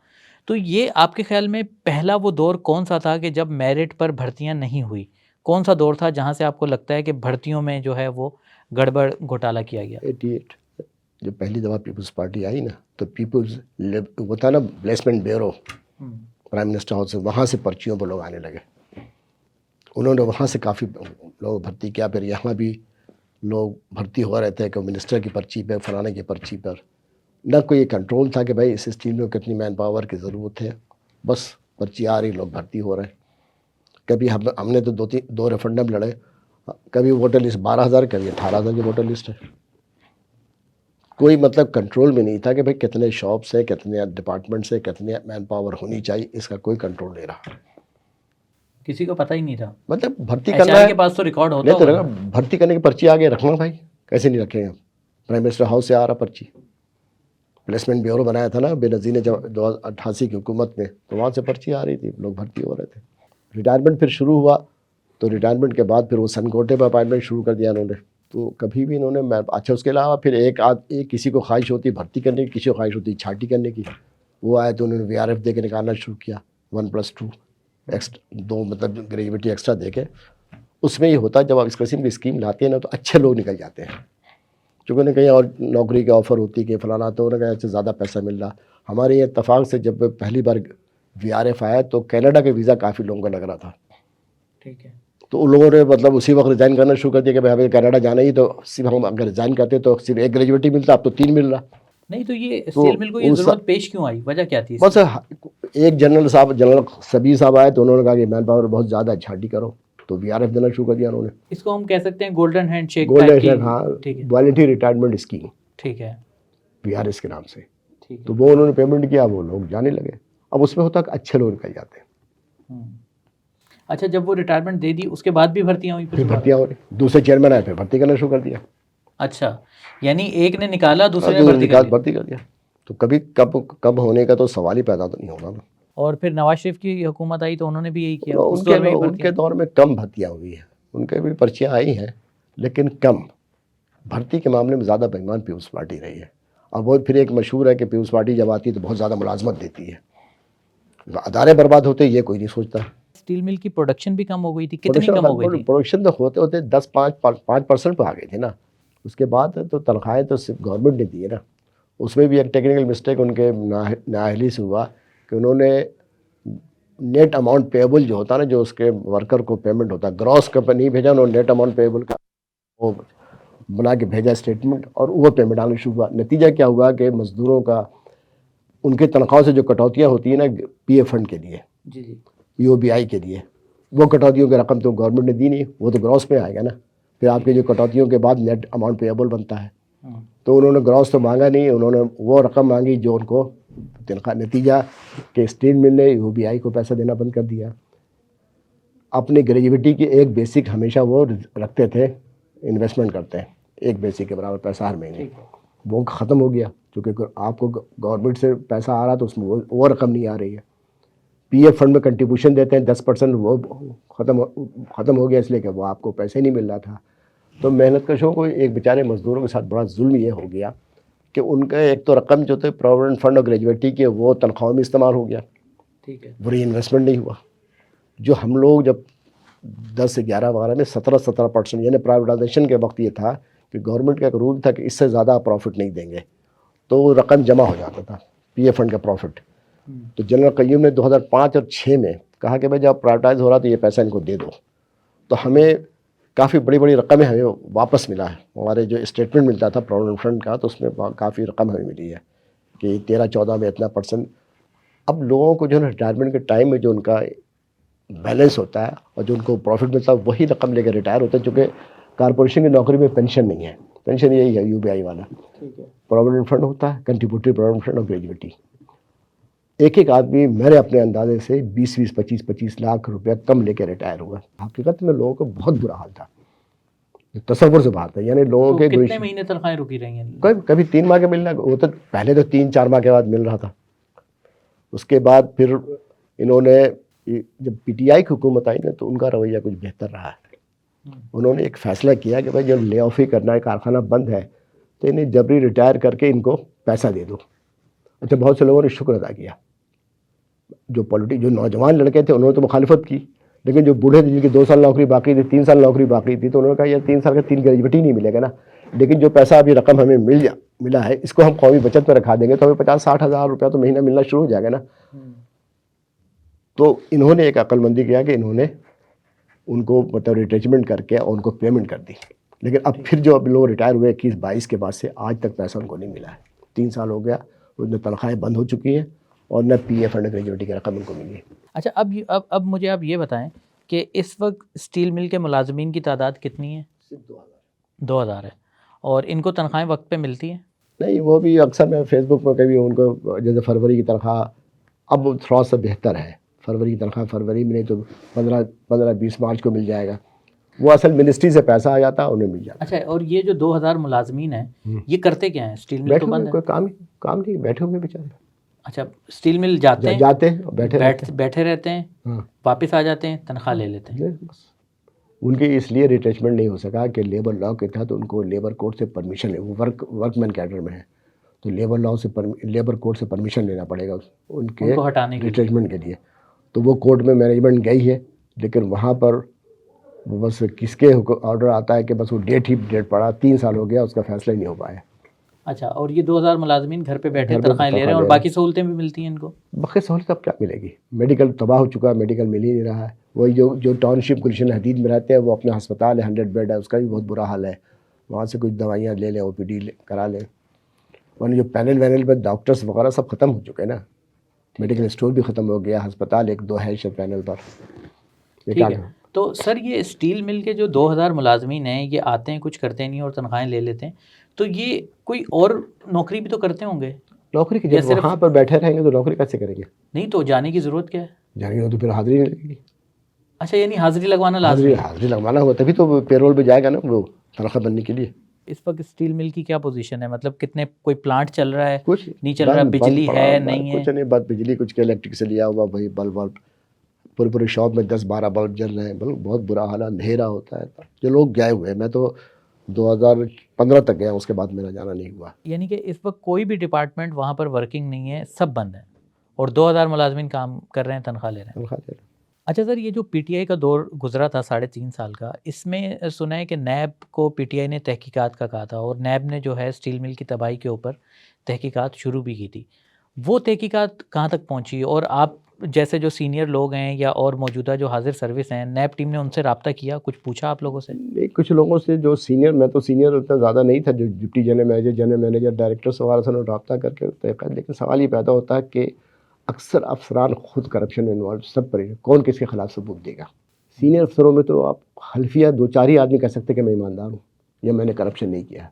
تو یہ آپ کے خیال میں پہلا وہ دور کون سا تھا کہ جب میرٹ پر بھرتیاں نہیں ہوئی؟ کون سا دور تھا جہاں سے آپ کو لگتا ہے کہ بھرتیوں میں جو ہے وہ گڑبڑ گھوٹالا کیا گیا؟ 88 جب پہلی دفعہ پیپلز پارٹی آئی نا، تو پیپلز وہ تھا نا placement bureau, prime minister house سے، وہاں سے پرچیوں پر لوگ آنے لگے. انہوں نے وہاں سے کافی لوگ بھرتی کیا. پھر یہاں بھی لوگ بھرتی ہو رہے تھے کہ منسٹر کی پرچی پہ، فلانے کی پرچی پر. نہ کوئی کنٹرول تھا کہ بھائی اس اسٹیل میں کتنی مین پاور کی ضرورت ہے، بس پرچی آ رہی، لوگ بھرتی ہو رہے ہیں. کبھی ہم نے تو 2 ریفرنڈم لڑے، کبھی ووٹر لسٹ 12,000، کبھی 18,000 کی ووٹر لسٹ ہے. کوئی مطلب کنٹرول میں نہیں تھا کہ بھائی کتنے شاپس ہیں، کتنے ڈپارٹمنٹ سے، کتنے مین پاور ہونی چاہیے، اس کا کوئی کنٹرول نہیں رہا. کسی کو پتہ ہی نہیں تھا. مطلب بھرتی کرنا ہے، کے پاس تو ریکارڈ ہوتا نہیں تو ہوگا. بھرتی کرنے کی پرچی آگے رکھنا بھائی، کیسے نہیں رکھیں گے؟ پرائم منسٹر ہاؤس سے آ رہا پرچی. پلیسمنٹ بیورو بنایا تھا نا بے نظیر نے جب 88 کی حکومت میں، تو وہاں سے پرچی آ رہی تھی، لوگ بھرتی ہو رہے تھے. ریٹائرمنٹ پھر شروع ہوا تو ریٹائرمنٹ کے بعد پھر وہ سن کوٹے پہ اپائنٹمنٹ شروع کر دیا انہوں نے. تو کبھی بھی انہوں نے اچھا اس کے علاوہ پھر ایک کسی کو خواہش ہوتی بھرتی کرنے کی، کسی کو خواہش ہوتی چھانٹی کرنے کی، وہ آئے تو انہوں نے VRF دے کے نکالنا شروع کیا 1+2 2 مطلب گریجویٹی ایکسٹرا دے کے. اس میں یہ ہوتا ہے جب آپ اس قسم کی اسکیم لاتے ہیں نا تو اچھے لوگ نکل جاتے ہیں، چونکہ انہیں کہیں اور نوکری کا آفر ہوتی کہ فلانا، تو انہیں کہیں زیادہ پیسہ مل رہا. ہمارے یہ اتفاق سے جب پہلی بار VRF آیا تو کینیڈا کے ویزا کافی لوگوں کا لگ رہا تھا. ٹھیک ہے. تو ان لوگوں نے مطلب اسی وقت ریزائن کرنا شروع کر دیا کہ بھائی ہمیں کینیڈا جانا ہی، تو صرف ہم اگر ریزائن کرتے تو صرف ایک گریجویٹی ملتا، اب تو 3 مل رہا. نہیں تو یہ اسٹیل مل کو یہ ضرورت پیش کیوں آئی، وجہ کیا تھی؟ بس ایک جنرل سبیر صاحب آئے تو انہوں نے کہا کہ مین پاور بہت زیادہ چھانٹی کرو، تو VRF دینا شروع کر دیا انہوں نے. اس کو ہم کہہ سکتے ہیں گولڈن ہینڈ شیک. ہاں، والنٹری ریٹائرمنٹ اسکیم. ٹھیک ہے. VRS کے نام سے. تو وہ انہوں نے پیمنٹ کیا، وہ لوگ جانے لگے. اب اس میں ہوتا کہ اچھے لوگ نکل جاتے ہیں. اچھا، جب وہ ریٹائرمنٹ دے دی اس کے بعد بھی بھرتیاں ہوئی؟ پھر بھرتیاں ہو رہی، دوسرے چیئرمین آئے پھر بھرتی کرنا شروع کر دیا. اچھا، یعنی ایک نے نکالا دوسرے نے بھرتی کر دیا. تو کبھی کب ہونے کا تو سوال ہی پیدا تو نہیں ہونا نا. اور پھر نواز شریف کی حکومت آئی تو انہوں نے بھی یہی کیا. ان کے دور میں کم بھرتیاں ہوئی ہیں، ان کے بھی پرچیاں آئی ہیں لیکن کم. بھرتی کے معاملے میں زیادہ بےایمان پیپلز پارٹی رہی ہے. اور وہ پھر ایک مشہور ہے کہ پیپلز پارٹی جب آتی ہے تو بہت زیادہ ملازمت دیتی ہے، ادارے برباد ہوتے یہ کوئی نہیں سوچتا. اسٹیل مل کی پروڈکشن بھی کم ہو گئی تھی. کتنی کم ہو گئی تھی؟ پروڈکشن تو ہوتے ہوتے 5% پہ آ گئی تھی نا. اس کے بعد تو تنخواہیں تو صرف گورنمنٹ نے دی ہے نا. اس میں بھی ایک ٹیکنیکل مسٹیک ان کے نااہلی سے ہوا کہ انہوں نے نیٹ اماؤنٹ پیبل جو ہوتا ہے نا، جو اس کے ورکر کو پیمنٹ ہوتا ہے، گراس کا نہیں بھیجا، انہوں نے نیٹ اماؤنٹ پیبل کا وہ بنا کے بھیجا اسٹیٹمنٹ، اور وہ پیمنٹ آنا شروع ہوا. نتیجہ کیا ہوا کہ مزدوروں کا ان کے تنخواہوں سے جو کٹوتیاں ہوتی ہیں نا PF فنڈ کے لیے، EOBI کے لیے، وہ کٹوتیوں کی رقم تو گورنمنٹ نے دی نہیں، وہ تو گراس پہ آئے گا نا. پھر آپ کے جو کٹوتیوں کے بعد نیٹ اماؤنٹ پیبل بنتا ہے، تو انہوں نے گراس تو مانگا نہیں، انہوں نے وہ رقم مانگی جو ان کو تنخواہ. نتیجہ کہ اسٹیل مل نے EOBI کو پیسہ دینا بند کر دیا. اپنی گریجویٹی کی ایک بیسک ہمیشہ وہ رکھتے تھے، انویسٹمنٹ کرتے ہیں ایک بیسک کے برابر پیسہ ہر مہینے، وہ آپ ہو گیا کیونکہ آپ کو گورنمنٹ سے پیسہ آ رہا تو اس میں وہ رقم نہیں آ رہی ہے. PF فنڈ میں کنٹریبیوشن دیتے ہیں 10%، وہ ختم ہو گیا اس لیے کہ وہ آپ کو پیسے نہیں مل رہا تھا. تو محنت کشوں کو ایک بیچارے مزدوروں کے ساتھ بڑا ظلم یہ ہو گیا کہ ان کا ایک تو رقم جو تھے پروویڈنٹ فنڈ اور گریجویٹی کے وہ تنخواہوں میں استعمال ہو گیا. ٹھیک ہے. وہ ری انویسٹمنٹ نہیں ہوا. جو ہم لوگ جب 10 سے 11 وغیرہ میں 17% یعنی پرائیویٹائزیشن کے وقت یہ تھا کہ گورنمنٹ کا ایک رول تھا کہ اس سے زیادہ پروفٹ نہیں دیں گے، تو وہ رقم جمع ہو جاتا تھا PF فنڈ کا پروفٹ. تو جنرل قیوم نے 2005 اور 6 میں کہا کہ بھائی جب پرائیویٹائز ہو رہا تو یہ پیسہ ان کو دے دو. تو ہمیں کافی بڑی بڑی رقمیں ہمیں واپس ملا ہے. ہمارے جو اسٹیٹمنٹ ملتا تھا پروویڈنٹ فنڈ کا تو اس میں کافی رقم ہمیں ملی ہے کہ 13-14 میں اتنا %. اب لوگوں کو جو ہے ریٹائرمنٹ کے ٹائم میں جو ان کا بیلنس ہوتا ہے اور جو ان کو پروفٹ ملتا ہے وہی رقم لے کے ریٹائر ہوتا ہے. چونکہ کارپوریشن کی نوکری میں پینشن نہیں ہے، پینشن یہی ہے UBI والا. پروویڈنٹ فنڈ ہوتا ہے، کنٹریبیوٹری پروویڈنٹ فنڈ اور گریجویٹی. ایک آدمی میرے اپنے اندازے سے 20-25 لاکھ روپیہ کم لے کے ریٹائر ہوا. حقیقت میں لوگوں کو بہت برا حال تھا، تصور سے بات ہے. یعنی لوگوں کے کتنے مہینے تنخواہیں رکی رہی ہیں؟ کبھی 3 ماہ کے ملنا، وہ تو پہلے تو 3-4 ماہ کے بعد مل رہا تھا. اس کے بعد پھر انہوں نے جب PTI کی حکومت آئی نا تو ان کا رویہ کچھ بہتر رہا ہے. انہوں نے ایک فیصلہ کیا کہ بھائی جب لے آف ہی کرنا ہے، کارخانہ بند ہے، تو انہیں جبری ریٹائر کر کے ان کو پیسہ دے دو. اچھا، بہت سے لوگوں نے شکر ادا کیا. جو نوجوان لڑکے تھے انہوں نے تو مخالفت کی، لیکن جو بوڑھے تھے جن کی 2 سال نوکری باقی تھی، 3 سال نوکری باقی تھی، تو انہوں نے کہا یار 3 سال کا 3 گریجویٹی نہیں ملے گا نا، لیکن جو پیسہ ابھی رقم ہمیں ملا ہے اس کو ہم قومی بچت میں رکھا دیں گے تو ہمیں 50-60 ہزار روپیہ تو مہینہ ملنا شروع ہو جائے گا نا. تو انہوں نے ایک عقل مندی کیا کہ انہوں نے ان کو مطلب ریٹیچمنٹ کر کے اور ان کو پیمنٹ کر دی. لیکن اب پھر جو اب لوگ ریٹائر ہوئے 21-22 کے بعد سے آج تک پیسہ ان کو نہیں ملا ہے. 3 سال ہو گیا، ان تنخواہیں بند ہو چکی ہیں اور نہ PF فنڈ گریجویٹی کی رقم ان کو ملی ہے. اچھا، اب مجھے آپ یہ بتائیں کہ اس وقت اسٹیل مل کے ملازمین کی تعداد کتنی ہے؟ صرف 2000 ہے. اور ان کو تنخواہیں وقت پہ ملتی ہیں؟ نہیں، وہ بھی اکثر میں فیس بک پر کبھی ان کو جیسے فروری کی تنخواہ اب تھوڑا سا بہتر ہے. فروری کی تنخواہ فروری میں نہیں تو 15-20 مارچ کو مل جائے گا. وہ اصل منسٹری سے پیسہ آ جاتا ہے، انہیں مل جاتا اچھا، اور یہ جو 2000 ملازمین ہیں یہ کرتے کیا ہیں؟ اسٹیل ہے، مل بیٹھے تو ہوئے بند ہے. کوئی کام نہیں، بیٹھے ہوئے بیچارے. اچھا، اسٹیل مل جاتے ہیں، جاتے ہیں اور بیٹھے رہتے ہیں. بیٹھے رہتے ہیں، ہاں واپس آ جاتے ہیں، تنخواہ لے لیتے ہیں. بس ان کی اس لیے ریٹیچمنٹ نہیں ہو سکا کہ لیبر لاء کے تحت ان کو لیبر کوڈ سے پرمیشن لے، وہ ورک مین کیڈر میں ہے تو لیبر کوڈ سے پرمیشن لینا پڑے گا ان کے کو ہٹانے کے لیے. ریٹیچمنٹ کے لیے. تو وہ کورٹ میں مینجمنٹ گئی ہے، لیکن وہاں پر بس کس کے آرڈر آتا ہے کہ بس وہ ڈیٹ پڑا، 3 سال ہو گیا، اس کا فیصلہ ہی نہیں ہو پایا. اچھا، اور یہ 2000 ملازمین گھر پہ بیٹھے گھر پہ تنخواہیں لے رہے ہیں اور باقی سہولتیں بھی ملتی ہیں ان کو. باقی سہولت اب کیا ملے گی؟ میڈیکل تباہ ہو چکا ہے، میڈیکل مل ہی نہیں رہا ہے. وہی جو ٹاؤن شپ گلشن حدید میں رہتے ہیں وہ اپنا ہسپتال ہے 100 بیڈ ہے، اس کا بھی بہت برا حال ہے. وہاں سے کچھ دوائیاں لے لیں، OPD کرا لیں. ورنہ جو پینل پہ ڈاکٹرس وغیرہ سب ختم ہو چکے ہیں نا، میڈیکل اسٹور بھی ختم ہو گیا، ہسپتال 1-2 ہے شاید پینل پر. ٹھیک ہے. تو سر یہ اسٹیل مل کے جو 2000 ملازمین ہیں یہ آتے ہیں، کچھ کرتے نہیں اور تنخواہیں لے لیتے ہیں، تو یہ کوئی اور نوکری بھی تو کرتے ہوں گے؟ نوکری کی جب وہاں پر بیٹھے رہیں گے تو نوکری کیسے کریں گے؟ نہیں تو جانے کی ضرورت کیا ہے؟ جائیں گے تو پھر حاضری نہیں لگے گی. اچھا، یعنی حاضری لگوانا لازمی ہے. حاضری لگوانا ہوگا تبھی تو پیرول پہ جائے گا نا وہ تنخواہ بننے کے لیے. اس وقت اسٹیل مل کی کیا پوزیشن ہے؟ مطلب کتنے، کوئی پلانٹ چل رہا ہے، کچھ نہیں چل رہا، بجلی ہے نہیں ہے؟ کچھ نہیں، بس بجلی کچھ کے الیکٹرک سے لیا ہوا، وہی بلب پورے شاپ میں 10-12 بلب جل رہے ہیں. بہت برا حال ہے، اندھیرا ہوتا ہے. جو لوگ گئے ہوئے ہیں، میں تو 2015 تک گیا، اس کے بعد میرا جانا نہیں ہوا. یعنی کہ اس وقت کوئی بھی ڈپارٹمنٹ وہاں پر ورکنگ نہیں ہے، سب بند ہے اور 2000 ملازمین کام کر رہے ہیں، تنخواہ لے رہے ہیں. اچھا سر، یہ جو PTI کا دور گزرا تھا 3.5 سال کا، اس میں سنا ہے کہ نیب کو PTI نے تحقیقات کا کہا تھا اور نیب نے جو ہے اسٹیل مل کی تباہی کے اوپر تحقیقات شروع بھی کی تھی. وہ تحقیقات کہاں تک پہنچی؟ اور آپ جیسے جو سینئر لوگ ہیں یا اور موجودہ جو حاضر سروس ہیں، نیب ٹیم نے ان سے رابطہ کیا، کچھ پوچھا آپ لوگوں سے؟ کچھ لوگوں سے جو سینئر، میں تو سینئر اتنا زیادہ نہیں تھا، جو ڈپٹی جنرل مینیجر ڈائریکٹرس وغیرہ سے رابطہ کر کے طے کر. لیکن سوال یہ پیدا ہوتا ہے کہ اکثر افسران خود کرپشن میں انوالو، سب پر کون کس کے خلاف ثبوت دے گا؟ سینئر افسروں میں تو آپ حلفیہ 2-4 ہی آدمی کہہ سکتے کہ میں ایماندار ہوں یا میں نے کرپشن نہیں کیا.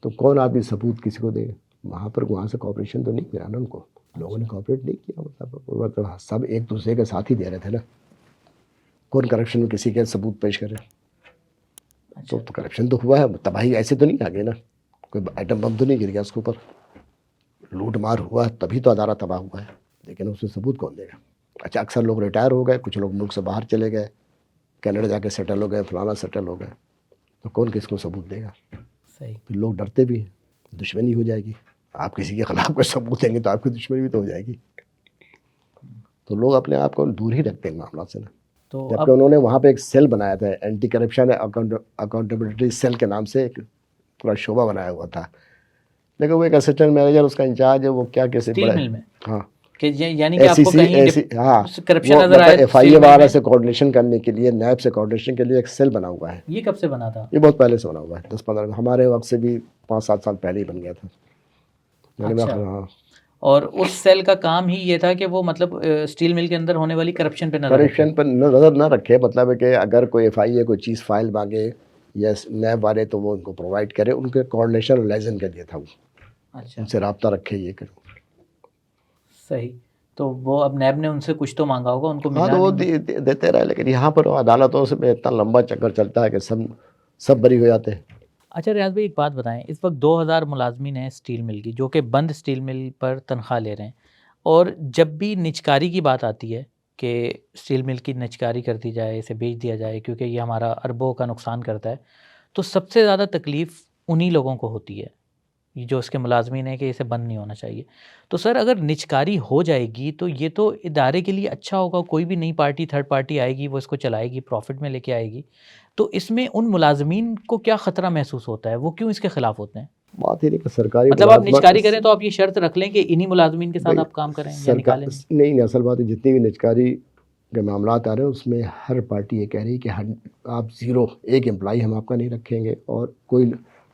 تو کون آدمی ثبوت کسی کو دے؟ وہاں سے کوآپریشن تو نہیں ملا نا ان کو، لوگوں نے کوآپریٹ نہیں کیا. مطلب سب ایک دوسرے کے ساتھ ہی دے رہے تھے نا. کون کرپشن میں کسی کے ثبوت پیش کرے؟ تو کرپشن تو ہوا ہے، تباہی ایسے تو نہیں آگے نا، کوئی آئٹم بم تو نہیں گر گیا اس کے اوپر، لوٹ مار ہوا تبھی تو ادارہ تباہ ہوا ہے. لیکن اس سے ثبوت کون دے گا؟ اچھا، اکثر لوگ ریٹائر ہو گئے، کچھ لوگ ملک سے باہر چلے گئے، کینیڈا جا کے سیٹل ہو گئے، فلانا سیٹل ہو گئے، تو کون کس کو ثبوت دے گا؟ صحیح. پھر لوگ ڈرتے بھی ہیں، دشمنی ہو جائے گی. آپ کسی کے خلاف کوئی ثبوت دیں گے تو آپ کی دشمنی بھی تو ہو جائے گی. تو لوگ اپنے آپ کو دور ہی رکھتے ہیں معاملات سے نا. تو جبکہ انہوں نے وہاں پہ ایک سیل بنایا تھا، اینٹی کرپشن اکاؤنٹیبلٹی سیل کے نام سے ایک پورا شعبہ بنایا ہوا تھا. لیکن وہ ایک اسسٹنٹ مینیجر اس کا انچارج ہے، وہ کیا کیسے اسٹیل مل میں، ہاں، کہ یعنی کہ آپ کو کہیں ہاں کرپشن نظر آئے FIA وغیرہ سے کوآرڈینیشن کرنے کے لیے، نیب سے کوآرڈینیشن کے لیے ایک سیل بنا ہوا ہے. یہ کب سے بنا تھا؟ یہ بہت پہلے سے بنا ہوا ہے، 10-15، ہمارے وقت سے بھی 5-7 سال پہلے ہی بن گیا تھا. اچھا. اور اس سیل کا کام ہی یہ تھا کہ وہ مطلب اسٹیل مل کے اندر ہونے والی کرپشن پہ نظر نہ رکھے. مطلب ہے کہ اگر کوئی FIA کوئی چیز فائل مانگے یا نیب والے تو وہ ان کو پرووائڈ کرے، ان کے کوآرڈینیشن اور لائزن کے لیے تھا وہ. اچھا، ان سے رابطہ رکھے، یہ کرو. صحیح. تو وہ اب نیب نے ان سے کچھ تو مانگا ہوگا، ان کو ہاں ملا تو وہ نہیں؟ دیتے رہے. لیکن یہاں پر عدالتوں سے اتنا لمبا چکر چلتا ہے کہ سب بری ہو جاتے ہیں. اچھا ریاض بھائی، ایک بات بتائیں، اس وقت 2000 ملازمین ہیں اسٹیل مل کی جو کہ بند اسٹیل مل پر تنخواہ لے رہے ہیں، اور جب بھی نجکاری کی بات آتی ہے کہ اسٹیل مل کی نجکاری کر دی جائے، اسے بیچ دیا جائے کیونکہ یہ ہمارا اربوں کا نقصان کرتا ہے، تو سب سے زیادہ تکلیف انہی لوگوں کو ہوتی ہے جو اس کے ملازمین ہیں کہ اسے بند نہیں ہونا چاہیے. تو سر اگر نجکاری ہو جائے گی تو یہ تو ادارے کے لیے اچھا ہوگا، کوئی بھی نئی پارٹی، تھرڈ پارٹی آئے گی، وہ اس کو چلائے گی، پروفٹ میں لے کے آئے گی. تو اس میں ان ملازمین کو کیا خطرہ محسوس ہوتا ہے؟ وہ کیوں اس کے خلاف ہوتے ہیں؟ بات ہی نہیں کہ سرکاری مطلب آپ نجکاری کریں تو آپ یہ شرط رکھ لیں کہ انہی ملازمین کے ساتھ آپ کام کریں یا نکالیں؟ نہیں، اصل بات ہے جتنی بھی نجکاری کے معاملات آ رہے ہیں اس میں ہر پارٹی یہ کہہ رہی ہے کہ آپ 0 ایک امپلائی ہم آپ کا نہیں رکھیں گے، اور کوئی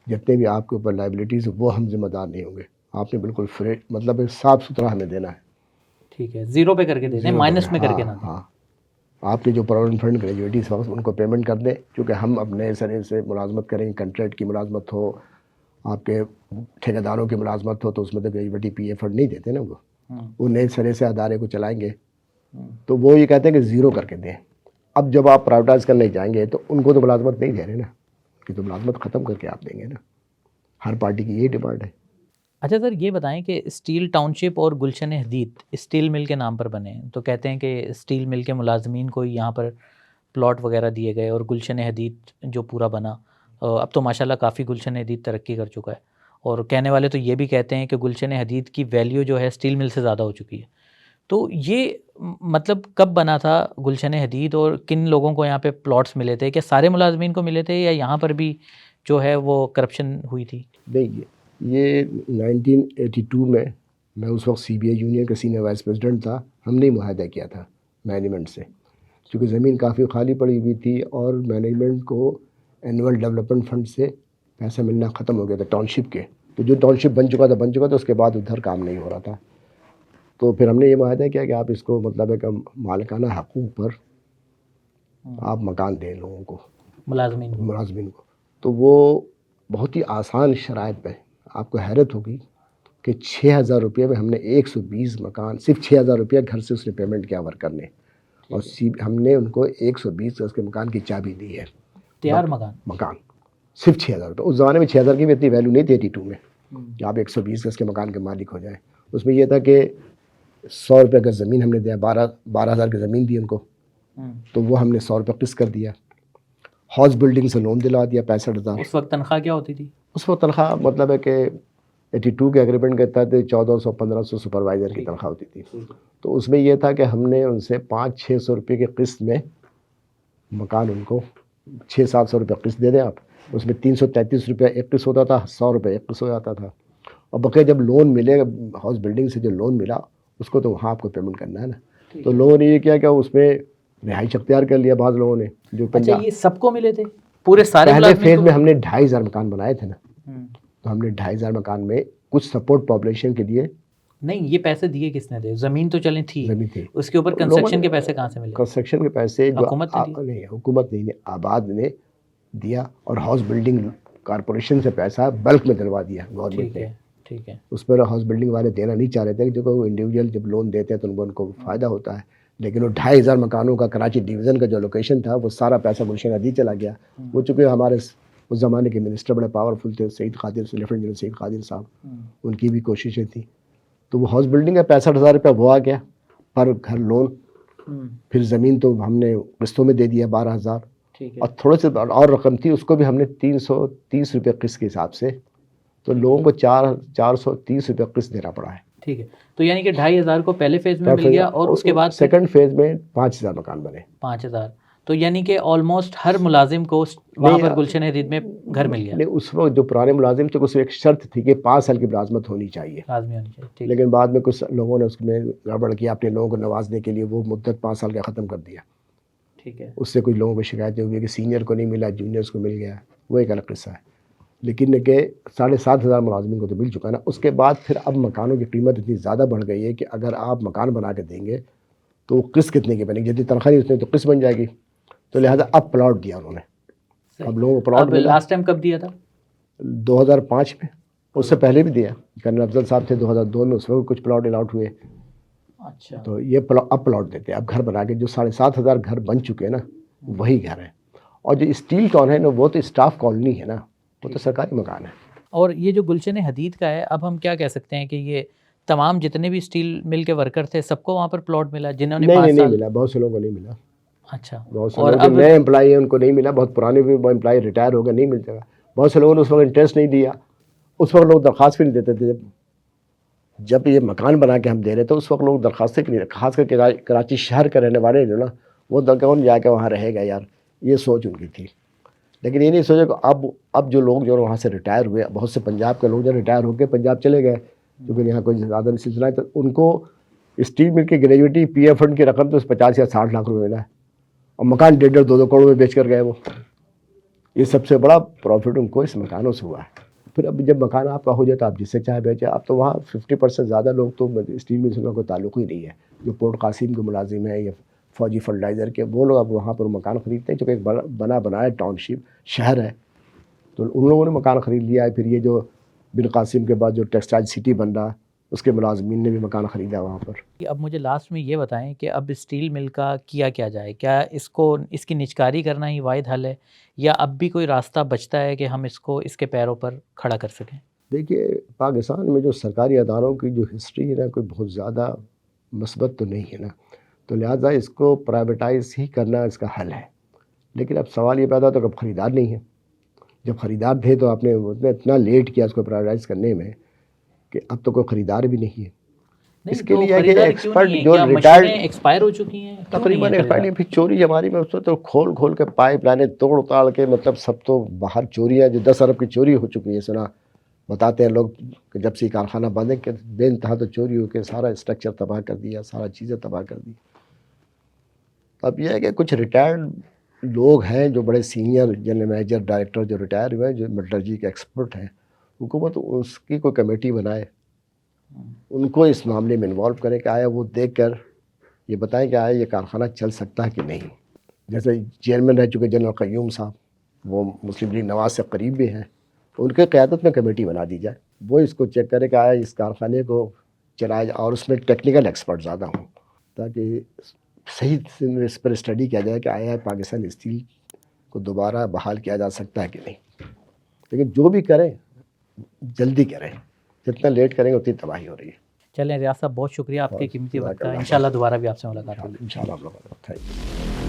جتنے بھی آپ کے اوپر لائبلٹیز وہ ہم ذمہ دار نہیں ہوں گے. آپ نے بالکل فریش، مطلب صاف ستھرا ہمیں دینا ہے. ٹھیک ہے، 0 پہ کر کے دے دیں، مائنس میں کر کے نہ دیں. ہاں، آپ کے جو پروویڈنٹ فنڈ گریجویٹیز وقت ان کو پیمنٹ کر دیں، کیونکہ ہم اپنے سرے سے ملازمت کریں گے. کنٹریکٹ کی ملازمت ہو، آپ کے ٹھیکیداروں کی ملازمت ہو، تو اس میں تو گریجویٹی PF فنڈ نہیں دیتے نا. وہ نئے سرے سے ادارے کو چلائیں گے تو وہ یہ کہتے ہیں کہ 0 کر کے دیں. اب جب آپ پرائیویٹائز کرنے جائیں گے تو ان کو تو ملازمت نہیں دے رہے نا، کہ تو ملازمت ختم کر کے آپ دیں گے نا. ہر پارٹی کی یہی ڈیمانڈ ہے. اچھا سر، یہ بتائیں کہ اسٹیل ٹاؤن شپ اور گلشن حدید اسٹیل مل کے نام پر بنے ہیں، تو کہتے ہیں کہ اسٹیل مل کے ملازمین کو یہاں پر پلاٹ وغیرہ دیے گئے، اور گلشن حدید جو پورا بنا، اب تو ماشاءاللہ کافی گلشن حدید ترقی کر چکا ہے، اور کہنے والے تو یہ بھی کہتے ہیں کہ گلشن حدید کی ویلیو جو ہے اسٹیل مل سے زیادہ ہو چکی ہے. تو یہ مطلب کب بنا تھا گلشن حدید، اور کن لوگوں کو یہاں پہ پلاٹس ملے تھے؟ کیا سارے ملازمین کو ملے تھے، یا یہاں پر بھی جو ہے وہ کرپشن ہوئی تھی؟ نہیں، یہ 1982 میں اس وقت سی بی آئی یونین کا سینئر وائس پریزیڈنٹ تھا. ہم نے معاہدہ کیا تھا مینجمنٹ سے، کیونکہ زمین کافی خالی پڑی ہوئی تھی اور مینجمنٹ کو اینول ڈیولپمنٹ فنڈ سے پیسہ ملنا ختم ہو گیا تھا ٹاؤن شپ کے. تو جو ٹاؤن شپ بن چکا تھا اس کے بعد ادھر کام نہیں ہو رہا تھا. تو پھر ہم نے یہ معاہدہ کیا کہ آپ اس کو مطلب ہے کہ مالکانہ حقوق پر آپ مکان دیں لوگوں کو، ملازمین کو. تو وہ بہت ہی آسان شرائط پہ، آپ کو حیرت ہوگی کہ 6,000 روپئے میں ہم نے 120 مکان، صرف 6,000 روپیہ گھر سے اس نے پیمنٹ کیا ورکر نے، اور ہم نے ان کو 120 گز کے مکان کی چابی دی ہے. تیار مکان صرف 6,000 روپئے. اس زمانے میں 6,000 کی بھی اتنی ویلیو نہیں تھی 82 میں کہ آپ 120 گز کے مکان کے مالک ہو جائیں. اس میں یہ تھا کہ 100 روپے گز زمین ہم نے دیا، 12,000 کی زمین دی ان کو، تو وہ ہم نے 100 روپے قسط کر دیا. ہاؤس بلڈنگ سے لون دلا دیا 65,000. اس وقت تنخواہ کیا ہوتی تھی؟ اس وقت تنخواہ مطلب ہے کہ 82 کے ایگریمنٹ کے تحت 1,400 1,500 سپروائزر کی تنخواہ ہوتی تھی. تو اس میں یہ تھا کہ ہم نے ان سے 500-600 روپے کی قسط میں مکان، ان کو 600-700 روپے قسط دے دیں آپ. اس میں 333 روپے ایک قسط ہوتا تھا، 100 روپے ایک قسط ہو جاتا تھا. اور بقیہ جب لون ملے ہاؤس بلڈنگ سے جو لون ملا اس کو تو وہاں آپ کو پیمنٹ کرنا ہے نا. تو لوگوں نے یہ کیا کہ اس میں رہائش اختیار کر لیا بعض لوگوں نے. جو اچھا، یہ سب کو ملے تھے پورے سارے پہلے فیز میں ہم نے 2,500 مکان بنائے تھے نا، تو ہم نے 2,500 مکان میں کچھ سپورٹ پاپولیشن کے لیے. نہیں، یہ پیسے دیے کس نے تھے؟ زمین تو چلیں تھی، زمین تھی، اس کے اوپر کنسٹرکشن کے پیسے کہاں سے ملے؟ کنسٹرکشن کے پیسے جو حکومت نہیں، آباد نے دیا، اور ہاؤس بلڈنگ کارپوریشن سے پیسہ بلک میں دلوا دیا گورنمنٹ نے. ٹھیک ہے. اس پر ہاؤس بلڈنگ والے دینا نہیں چاہ رہے تھے، جو کہ وہ انڈیویجول جب لون دیتے ہیں تو ان کو فائدہ ہوتا ہے. لیکن وہ 2,500 مکانوں کا کراچی ڈویژن کا جو لوکیشن تھا وہ سارا پیسہ گلشن حدید چلا گیا. وہ چونکہ ہمارے اس زمانے کے منسٹر بڑے پاورفل تھے، سعید قادر، لیفٹیننٹ جنرل سعید قادر صاحب، ان کی بھی کوششیں تھیں. تو وہ ہاؤس بلڈنگ کا 65,000 روپیہ وہ آ گیا پر گھر لون. پھر زمین تو ہم نے قسطوں میں دے دیا 12,000، اور تھوڑے سے اور رقم تھی اس کو بھی ہم نے 330 روپے قسط کے حساب سے، تو لوگوں کو 430 روپے قسط دینا پڑا ہے. ٹھیک ہے. تو یعنی کہ 2,500 کو پہلے فیز میں مل گیا، اور اس کے بعد سیکنڈ فیز میں 5,000 مکان بنے. 5,000. تو یعنی کہ آلموسٹ ہر ملازم کو وہاں پر گلشن حدید میں گھر مل گیا. نہیں، اس وقت جو پرانے ملازم تھے اس میں ایک شرط تھی کہ 5 سال کی ملازمت ہونی چاہیے، لازمی ہونی چاہیے. لیکن بعد میں کچھ لوگوں نے اس میں گڑبڑ کیا، اپنے لوگوں کو نوازنے کے لیے وہ مدت 5 سال کا ختم کر دیا. ٹھیک ہے. اس سے کچھ لوگوں کو شکایتیں ہوئی کہ سینئر کو نہیں ملا، جونیئرس کو مل گیا، وہ ایک الگ قصہ ہے. لیکن کہ 7,500 ملازمین کو تو مل چکا نا. اس کے بعد پھر اب مکانوں کی قیمت اتنی زیادہ بڑھ گئی ہے کہ اگر آپ مکان بنا کے دیں گے تو قسط کتنے کی بنے گی؟ جتنی تنخواہ اتنی تو قسط بن جائے گی. تو لہٰذا اب پلاٹ دیا انہوں نے. اب لوگوں کو پلاٹ ملا. لاسٹ ٹائم کب دیا تھا؟ 2005 میں. اس سے پہلے بھی دیا، کرنل افضل صاحب تھے 2002 میں، اس وقت کچھ پلاٹ الاٹ ہوئے. اچھا. تو یہ اب پلاٹ دیتے ہیں. اب گھر بنا کے جو 7,500 گھر بن چکے ہیں نا وہی گھر ہیں. اور جو اسٹیل ٹاؤن ہے نا وہ تو اسٹاف کالونی ہے نا، وہ تو سرکاری مکان ہے. اور یہ جو گلشن حدید کا ہے، اب ہم کیا کہہ سکتے ہیں کہ یہ تمام جتنے بھی اسٹیل مل کے ورکر تھے سب کو وہاں پر پلاٹ ملا جنہوں نے 5 سال؟ نہیں ملا، بہت سے لوگوں کو نہیں ملا. اچھا. بہت سے لوگ نئے امپلائی ہیں ان کو نہیں ملا، بہت پرانے بھی امپلائی ریٹائر ہو گئے، نہیں مل جائے گا. بہت سے لوگوں نے اس وقت انٹرسٹ نہیں دیا. اس وقت لوگ درخواست بھی نہیں دیتے تھے. جب یہ مکان بنا کے ہم دے رہے تھے اس وقت لوگ درخواستیں بھی نہیں، خاص کر کے کراچی شہر کے رہنے والے جو نا وہ کون جا کے وہاں رہے گا یار، یہ سوچ ان کی تھی. لیکن یہ نہیں سوچا کہ اب جو لوگ جو وہاں سے ریٹائر ہوئے، بہت سے پنجاب کے لوگ جو ریٹائر ہو کے پنجاب چلے گئے کیونکہ یہاں کوئی زیادہ نہیں سلسلہ ہے، تو ان کو اسٹیل مل کے گریجویٹی پی ایف فنڈ کی رقم تو 50 یا 60 لاکھ روپے ملا ہے، اور مکان 1.5 2 کروڑ میں بیچ کر گئے. وہ یہ سب سے بڑا پروفٹ ان کو اس مکانوں سے ہوا ہے. پھر اب جب مکان آپ کا ہو جاتا ہے آپ جس سے چاہے بیچے. اب تو وہاں 50% زیادہ لوگ تو اسٹیل مل سے کوئی تعلق ہی نہیں ہے. جو پورٹ قاسم کے ملازم ہیں یا فوجی فرٹیلائزر کے، وہ لوگ اب وہاں پر مکان خریدتے ہیں، چونکہ ایک بنایا ٹاؤن شپ شہر ہے تو ان لوگوں نے مکان خرید لیا ہے. پھر یہ جو بن قاسم کے بعد جو ٹیکسٹائل سٹی بن رہا اس کے ملازمین نے بھی مکان خریدا وہاں پر۔ اب مجھے لاسٹ میں یہ بتائیں کہ اب اسٹیل مل کا کیا جائے؟ کیا اس کی نجکاری کرنا ہی واحد حل ہے، یا اب بھی کوئی راستہ بچتا ہے کہ ہم اس کے پیروں پر کھڑا کر سکیں؟ دیکھیے پاکستان میں جو سرکاری اداروں کی جو ہسٹری ہے نا، کوئی بہت زیادہ مثبت تو نہیں ہے نا، تو لہٰذا اس کو پرائیویٹائز ہی کرنا اس کا حل ہے۔ لیکن اب سوال یہ پیدا ہوتا ہے کہ اب خریدار نہیں ہے، جب خریدار تھے تو آپ نے اتنا لیٹ کیا اس کو پرائیویٹائز کرنے میں کہ اب تو کوئی خریدار بھی نہیں ہے۔ اس کے لیے کہ ایکسپرٹ جو ریٹائرڈ ایکسپائر ہو چکی ہیں، تقریباً ایکسپائر، پھر چوری ہماری میں اس تو کھول کے پائپ لائنیں توڑ کے، مطلب سب تو باہر چوریاں جو 10 ارب کی چوری ہو چکی ہے، سنا بتاتے ہیں لوگ کہ جب سے کارخانہ بند ہے کہ بے انتہا تو چوری ہو کے سارا اسٹرکچر تباہ کر دیا، سارا چیزیں تباہ کر دی۔ اب یہ ہے کہ کچھ ریٹائرڈ لوگ ہیں جو بڑے سینئر جنرل مینیجر ڈائریکٹر جو ریٹائر ہوئے ہیں، جو میٹلرجی کے ایکسپرٹ ہیں، حکومت اس کی کوئی کمیٹی بنائے، ان کو اس معاملے میں انوالو کرے کہ آیا وہ دیکھ کر یہ بتائیں کہ آیا یہ کارخانہ چل سکتا ہے کہ نہیں۔ جیسے چیئرمین رہ چکے جنرل قیوم صاحب، وہ مسلم لیگ نواز سے قریب بھی ہیں، ان کے قیادت میں کمیٹی بنا دی جائے، وہ اس کو چیک کرے کہ آیا اس کارخانے کو چلائے، اور اس میں ٹیکنیکل ایکسپرٹ زیادہ ہوں، تاکہ صحیح اس پر اسٹڈی کیا جائے کہ آیا پاکستان اسٹیل کو دوبارہ بحال کیا جا سکتا ہے کہ نہیں۔ لیکن جو بھی کریں جلدی کریں، جتنا لیٹ کریں گے اتنی تباہی ہو رہی ہے۔ چلیں ریاض صاحب، بہت شکریہ آپ کے قیمتی وقت کا، انشاءاللہ دوبارہ بھی آپ سے ملاقات ہوگی۔ انشاءاللہ آپ لوگ تھینک یو۔